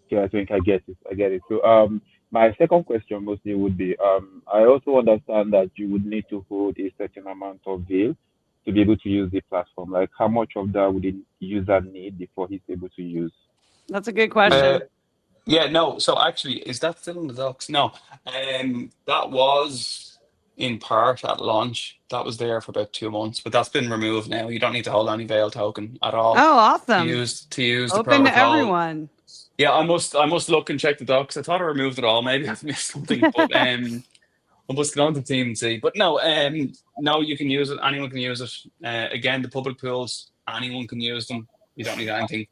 Speaker 7: Okay, I think I get it. I get it. So my second question mostly would be I also understand that you would need to hold a certain amount of Veil to be able to use the platform. Like how much of that would the user need before he's able to use?
Speaker 1: That's a good question.
Speaker 3: Yeah, no. So actually, is that still in the docs? No. That was in part at launch. That was there for about 2 months, but that's been removed now. You don't need to hold any Veil token at all.
Speaker 1: Oh, awesome.
Speaker 3: To use the
Speaker 1: Open
Speaker 3: protocol.
Speaker 1: to everyone.
Speaker 3: Yeah, I must look and check the docs. I thought I removed it all. Maybe I've missed something, but I must get on to the team and see. But no, no, you can use it. Anyone can use it. Again, the public pools, anyone can use them. You don't need anything.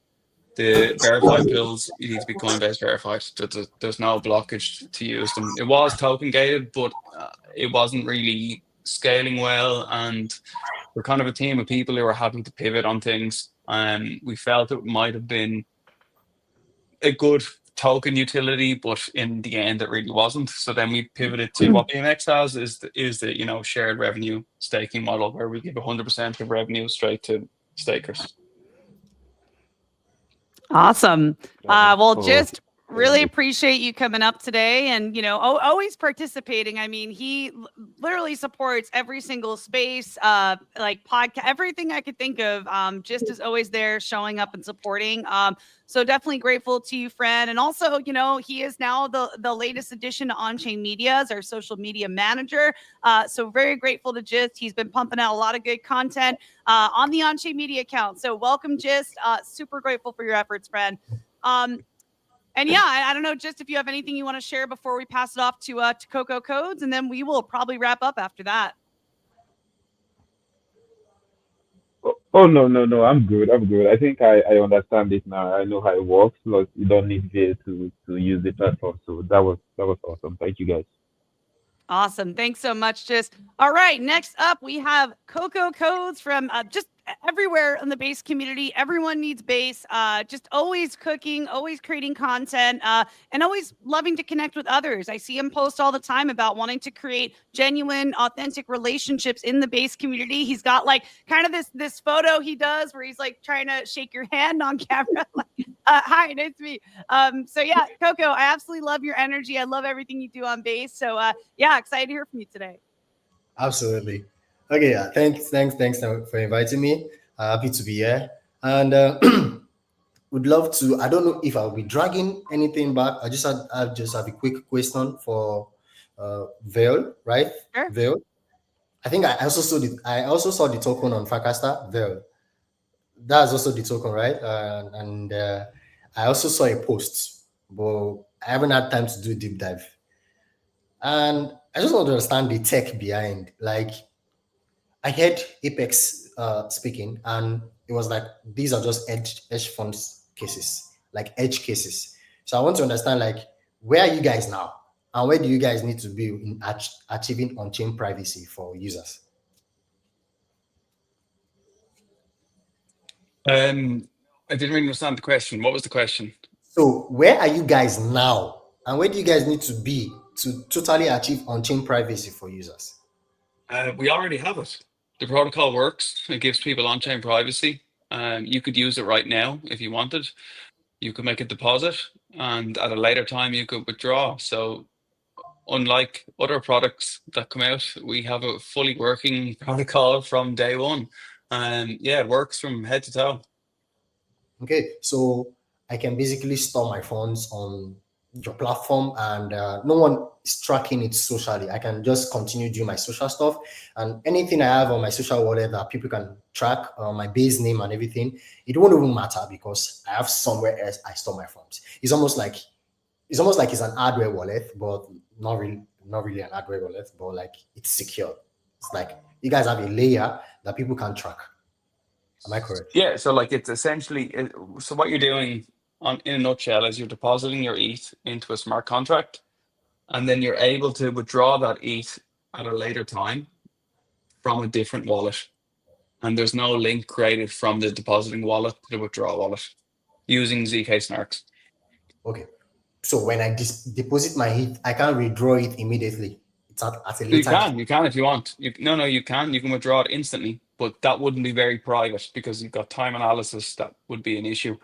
Speaker 3: The verified pools, you need to be Coinbase verified. There's no blockage to use them. It was token gated, but it wasn't really scaling well. And we're kind of a team of people who are happy to pivot on things. We felt it might have been a good token utility, but in the end, it really wasn't. So then we pivoted to what BMX has is the shared revenue staking model, where we give 100% of revenue straight to stakers.
Speaker 1: Awesome. Well,
Speaker 7: Oh,
Speaker 1: just really
Speaker 7: okay.
Speaker 1: appreciate you coming up today and, always participating. I mean, he literally supports every single space, like podcast, everything I could think of, just is always there showing up and supporting. So definitely grateful to you, friend. And also, he is now the latest addition to Onchain Media as our social media manager. So very grateful to Gist. He's been pumping out a lot of good content on the Onchain Media account. So welcome, Gist. Super grateful for your efforts, friend. And yeah, I don't know, just if you have anything you want to share before we pass it off to Coco Codes, and then we will probably wrap up after that.
Speaker 7: Oh no, no, no. I'm good. I'm good. I think I understand it now. I know how it works. Plus, you don't need Veil to use the platform. So that was awesome. Thank you guys.
Speaker 1: Awesome. Thanks so much, Just. All right. Next up, we have Coco Codes from just everywhere in the base community. Everyone needs base. Just always cooking, always creating content, and always loving to connect with others. I see him post all the time about wanting to create genuine, authentic relationships in the base community. He's got like kind of this photo he does where he's like trying to shake your hand on camera. Hi, nice to meet you. So yeah, Coco, I absolutely love your energy. I love everything you do on base. So yeah, excited to hear from you today.
Speaker 6: Absolutely. Okay, yeah. Thanks for inviting me. Happy to be here. And would love to. I don't know if I'll be dragging anything back. I just have a quick question for Veil, right?
Speaker 1: Sure.
Speaker 6: Veil. I think I also saw the token on Fakasta, Veil. That's also the token, right? And I also saw a post, but I haven't had time to do a deep dive. And I just want to understand the tech behind. Like, I heard Apex speaking, and it was like these are just edge funds cases, like edge cases. So I want to understand, like, where are you guys now, and where do you guys need to be in achieving on-chain privacy for users?
Speaker 3: I didn't really understand the question. What was the question?
Speaker 6: So where are you guys now, and where do you guys need to be to totally achieve on-chain privacy for users?
Speaker 3: We already have it. The protocol works. It gives people on-chain privacy. You could use it right now if you wanted. You could make a deposit, and at a later time you could withdraw. So unlike other products that come out, we have a fully working protocol from day one. Yeah, it works from head to toe.
Speaker 6: Okay, so I can basically store my funds on your platform, and no one is tracking it socially. I can just continue doing my social stuff, and anything I have on my social wallet that people can track, my base name and everything, it won't even matter because I have somewhere else I store my funds. It's almost like it's an hardware wallet, but not really an hardware wallet, but like it's secure. It's like you guys have a layer that people can track. Am I correct?
Speaker 3: Yeah, so like it's essentially so what you're doing in a nutshell is you're depositing your ETH into a smart contract, and then you're able to withdraw that ETH at a later time from a different wallet. And there's no link created from the depositing wallet to the withdrawal wallet using zk-SNARKs.
Speaker 6: Okay. So when I deposit my ETH, I can't withdraw it immediately. It's at a later.
Speaker 3: You can if you want. You can withdraw it instantly, but that wouldn't be very private because you've got time analysis that would be an issue.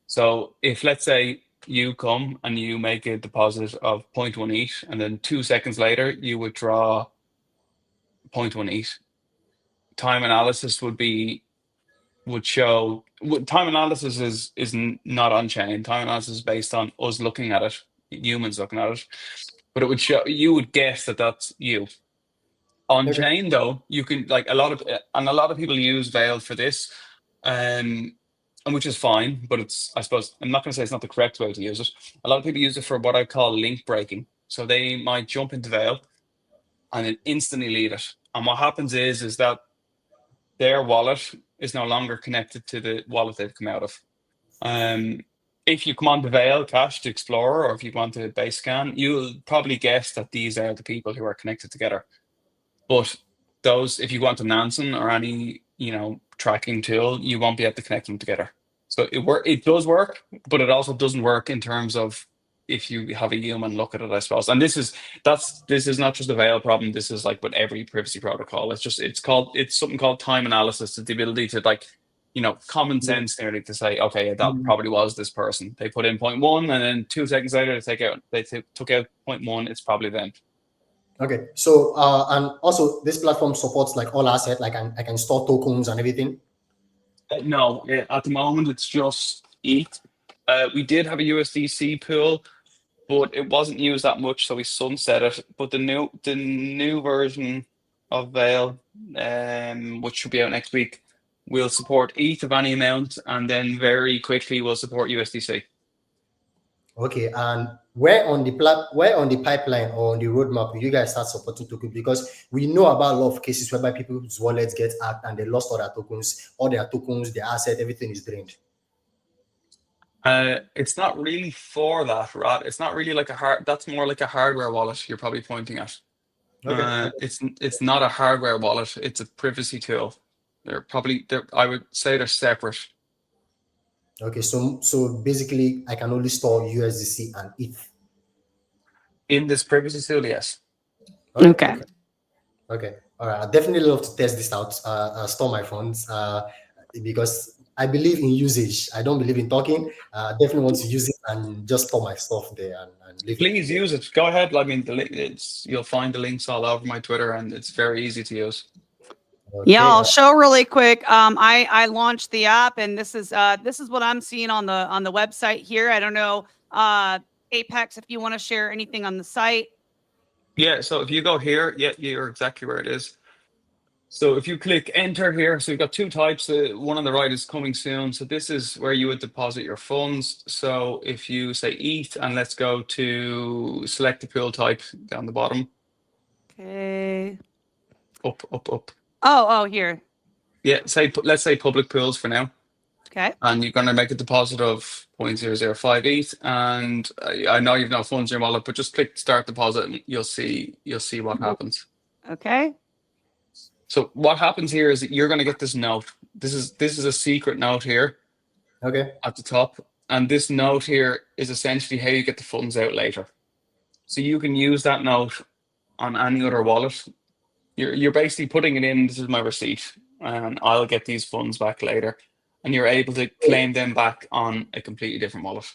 Speaker 3: So if, let's say, you come and you make a deposit of 0.1 ETH, and then 2 seconds later you withdraw 0.1 ETH, time analysis would show. Time analysis is not on chain. Time analysis is based on us looking at it, humans looking at it, but it would show, you would guess that that's you. On chain though, you can, like, a lot of people use Veil for this, and which is fine, but it's, I suppose, I'm not going to say it's not the correct way to use it. A lot of people use it for what I call link breaking. So they might jump into Veil and then instantly leave it. And what happens is that their wallet is no longer connected to the wallet they've come out of. If you come on to Veil Cash to explore, or if you want to base scan, you'll probably guess that these are the people who are connected together. But those, if you want to Nansen or any, tracking tool, you won't be able to connect them together. So it does work, but it also doesn't work in terms of if you have a human look at it, I suppose. And this is not just a Veil problem. This is like with every privacy protocol. It's something called time analysis. It's the ability to, like, common sense nearly, to say, okay, that probably was this person. They put in 0.1, and then 2 seconds later they took out 0.1. It's probably them.
Speaker 6: Okay, so and also this platform supports like all assets, like I can store tokens and everything.
Speaker 3: No, at the moment it's just ETH. We did have a USDC pool, but it wasn't used that much, so we sunset it. But the new version of Veil, which should be out next week, will support ETH of any amount, and then very quickly will support USDC.
Speaker 6: Okay, and where on the pipeline or on the roadmap will you guys start supporting tokens? Because we know about a lot of cases whereby people's wallets get hacked and they lost all their tokens, their asset, everything is drained.
Speaker 3: It's not really for that, Rod. It's not really like that's more like a hardware wallet you're probably pointing at.
Speaker 6: Okay.
Speaker 3: It's not a hardware wallet, it's a privacy tool. I would say they're separate.
Speaker 6: Okay, so basically I can only store USDC and ETH.
Speaker 3: In this privacy tool, yes.
Speaker 1: Okay.
Speaker 6: Okay. All right. I definitely love to test this out. Store my funds. Because I believe in usage. I don't believe in talking. I definitely want to use it and just store my stuff there and leave
Speaker 3: Please
Speaker 6: it.
Speaker 3: use it. Go ahead. I mean, you'll find the links all over my Twitter, and it's very easy to use.
Speaker 6: Okay.
Speaker 1: Yeah, I'll show really quick. I launched the app, and this is what I'm seeing on the website here. I don't know, Apex, if you want to share anything on the site.
Speaker 3: Yeah. So if you go here, yeah, you're exactly where it is. So if you click enter here, so you've got two types. One on the right is coming soon. So this is where you would deposit your funds. So if you say ETH, and let's go to select the pool type down the bottom.
Speaker 1: Okay.
Speaker 3: Up.
Speaker 1: Oh, here.
Speaker 3: Yeah, let's say public pools for now.
Speaker 1: Okay.
Speaker 3: And you're going to make a deposit of 0.005 ETH. And I know you've no funds in your wallet, but just click start deposit, and you'll see what happens.
Speaker 1: Okay.
Speaker 3: So what happens here is that you're going to get this note. This is a secret note here.
Speaker 6: Okay.
Speaker 3: At the top, and this note here is essentially how you get the funds out later. So you can use that note on any other wallet. You're basically putting it in. This is my receipt, and I'll get these funds back later, and you're able to claim them back on a completely different wallet.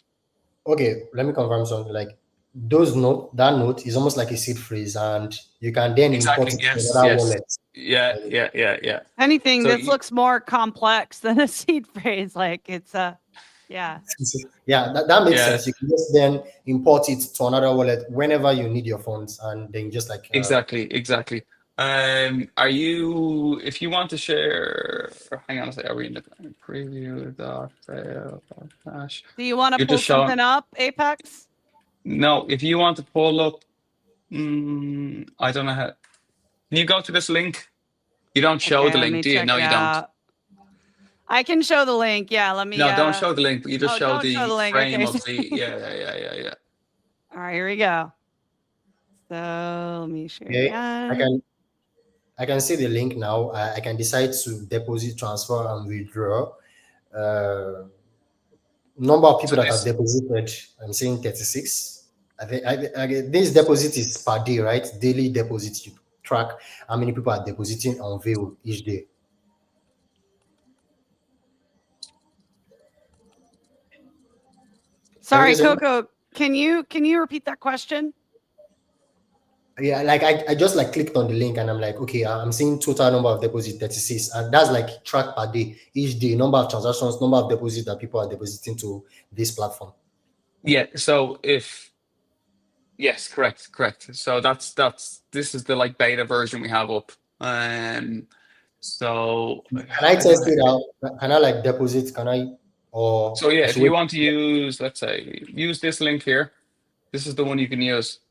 Speaker 6: Okay, let me confirm something. Like that note is almost like a seed phrase, and you can then import it to another wallet.
Speaker 3: Yeah.
Speaker 1: Anything,
Speaker 3: So
Speaker 1: this looks more complex than a seed phrase. Like it's yeah.
Speaker 6: Yeah, that makes sense. You can just then import it to another wallet whenever you need your funds, and then just like
Speaker 3: exactly. Are you, if you want to share, hang on a second, are we in the preview.veil.cash?
Speaker 1: Do you want to pull something up, Apex?
Speaker 3: No, if you want to pull up, I don't know how. Can you go to this link? You don't show the link, do you? No, you don't.
Speaker 1: I can show the link. Yeah, let me.
Speaker 3: No, don't show the link. You just show the frame of the. Yeah.
Speaker 1: All right, here we go. So let me share again.
Speaker 6: I can see the link now. I can decide to deposit, transfer, and withdraw. Number of people that have deposited, I'm saying 36. I think this deposit is per day, right? Daily deposit. You track how many people are depositing on Veil each day.
Speaker 1: Sorry, Coco. Can you repeat that question?
Speaker 6: Yeah, like I just like clicked on the link and I'm like, okay, I'm seeing total number of deposits 36, and that's like track per day, each day, number of transactions, number of deposits that people are depositing to this platform.
Speaker 3: Yeah. So yes, correct. So this is the like beta version we have up. So
Speaker 6: can I test it out? Can I like deposit? Can I? Or
Speaker 3: so yeah, if you want to use, let's say, use this link here. This is the one you can use.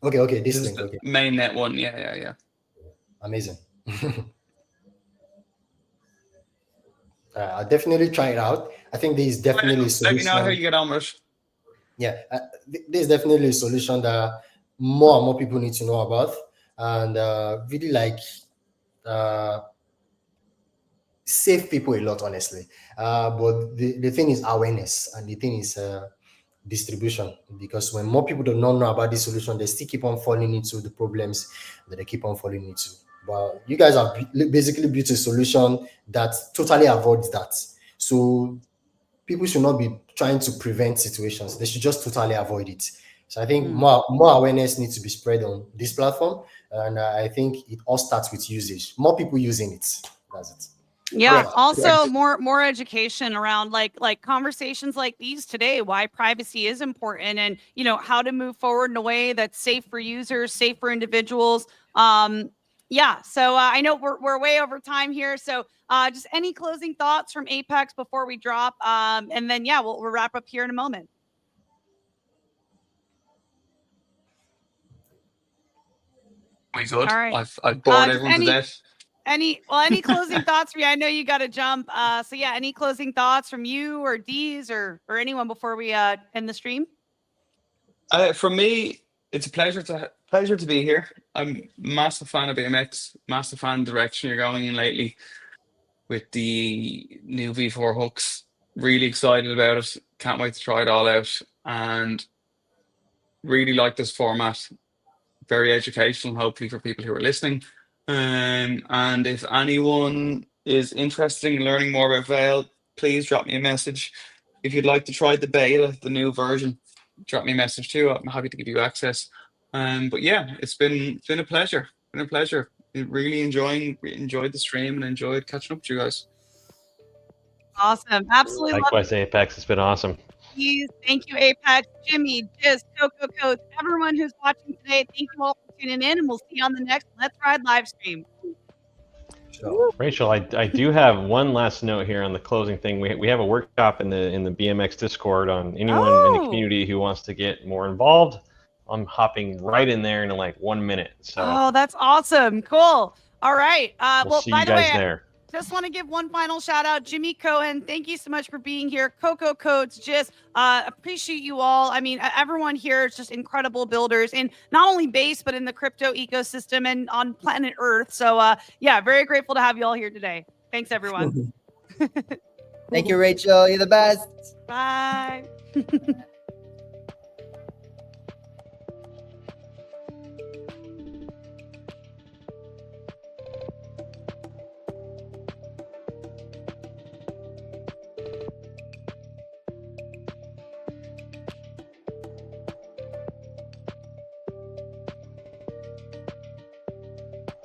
Speaker 6: Okay, this link. Okay.
Speaker 3: Mainnet one. Yeah.
Speaker 6: Amazing. I'll definitely try it out. I think this is definitely a solution.
Speaker 3: Let me know how you get on with it.
Speaker 6: Yeah, this is definitely a solution that more and more people need to know about, and really like save people a lot, honestly. But the thing is awareness, and the thing is distribution, because when more people do not know about this solution, they still keep on falling into the problems that they keep on falling into. But you guys have basically built a solution that totally avoids that. So people should not be trying to prevent situations. They should just totally avoid it. So I think more awareness needs to be spread on this platform. And I think it all starts with usage. More people using it. That's it.
Speaker 1: Yeah. Correct. Also, more education around like conversations like these today, why privacy is important, and how to move forward in a way that's safe for users, safe for individuals. Yeah. So I know we're way over time here. So just any closing thoughts from Apex before we drop, and then we'll wrap up here in a moment.
Speaker 3: We good?
Speaker 1: All right.
Speaker 3: I've bored
Speaker 1: Just
Speaker 3: everyone to death.
Speaker 1: any closing thoughts from you? I know you got to jump. So yeah, any closing thoughts from you or Deez or anyone before we end the stream?
Speaker 3: For me, it's a pleasure to be here. I'm massive fan of BMX, massive fan of the direction you're going in lately with the new V4 hooks. Really excited about it. Can't wait to try it all out. And really like this format. Very educational, hopefully, for people who are listening. And if anyone is interested in learning more about Veil, please drop me a message. If you'd like to try the beta, the new version, drop me a message too. I'm happy to give you access. But yeah, it's been a pleasure. Been a pleasure. Really enjoyed the stream and enjoyed catching up with you guys.
Speaker 1: Awesome. Absolutely.
Speaker 2: Likewise, Apex. It's been awesome.
Speaker 1: Thank you, Apex, Jimmy, Jizz, Coco Coach, everyone who's watching today. Thank you all for tuning in, and we'll see you on the next Let's Ride live stream.
Speaker 6: Sure.
Speaker 2: Rachel, I do have one last note here on the closing thing. We have a workshop in the BMX Discord on anyone in the community who wants to get more involved. I'm hopping right in there in like 1 minute. So
Speaker 1: that's awesome. Cool. All right.
Speaker 2: we'll see you guys there.
Speaker 1: Just want to give one final shout out. Jimmy Cohen, thank you so much for being here. Coco Codes, just appreciate you all. I mean, everyone here is just incredible builders in not only base, but in the crypto ecosystem and on planet Earth. So yeah, very grateful to have you all here today. Thanks, everyone.
Speaker 5: Thank you, Rachel. You're the best.
Speaker 1: Bye.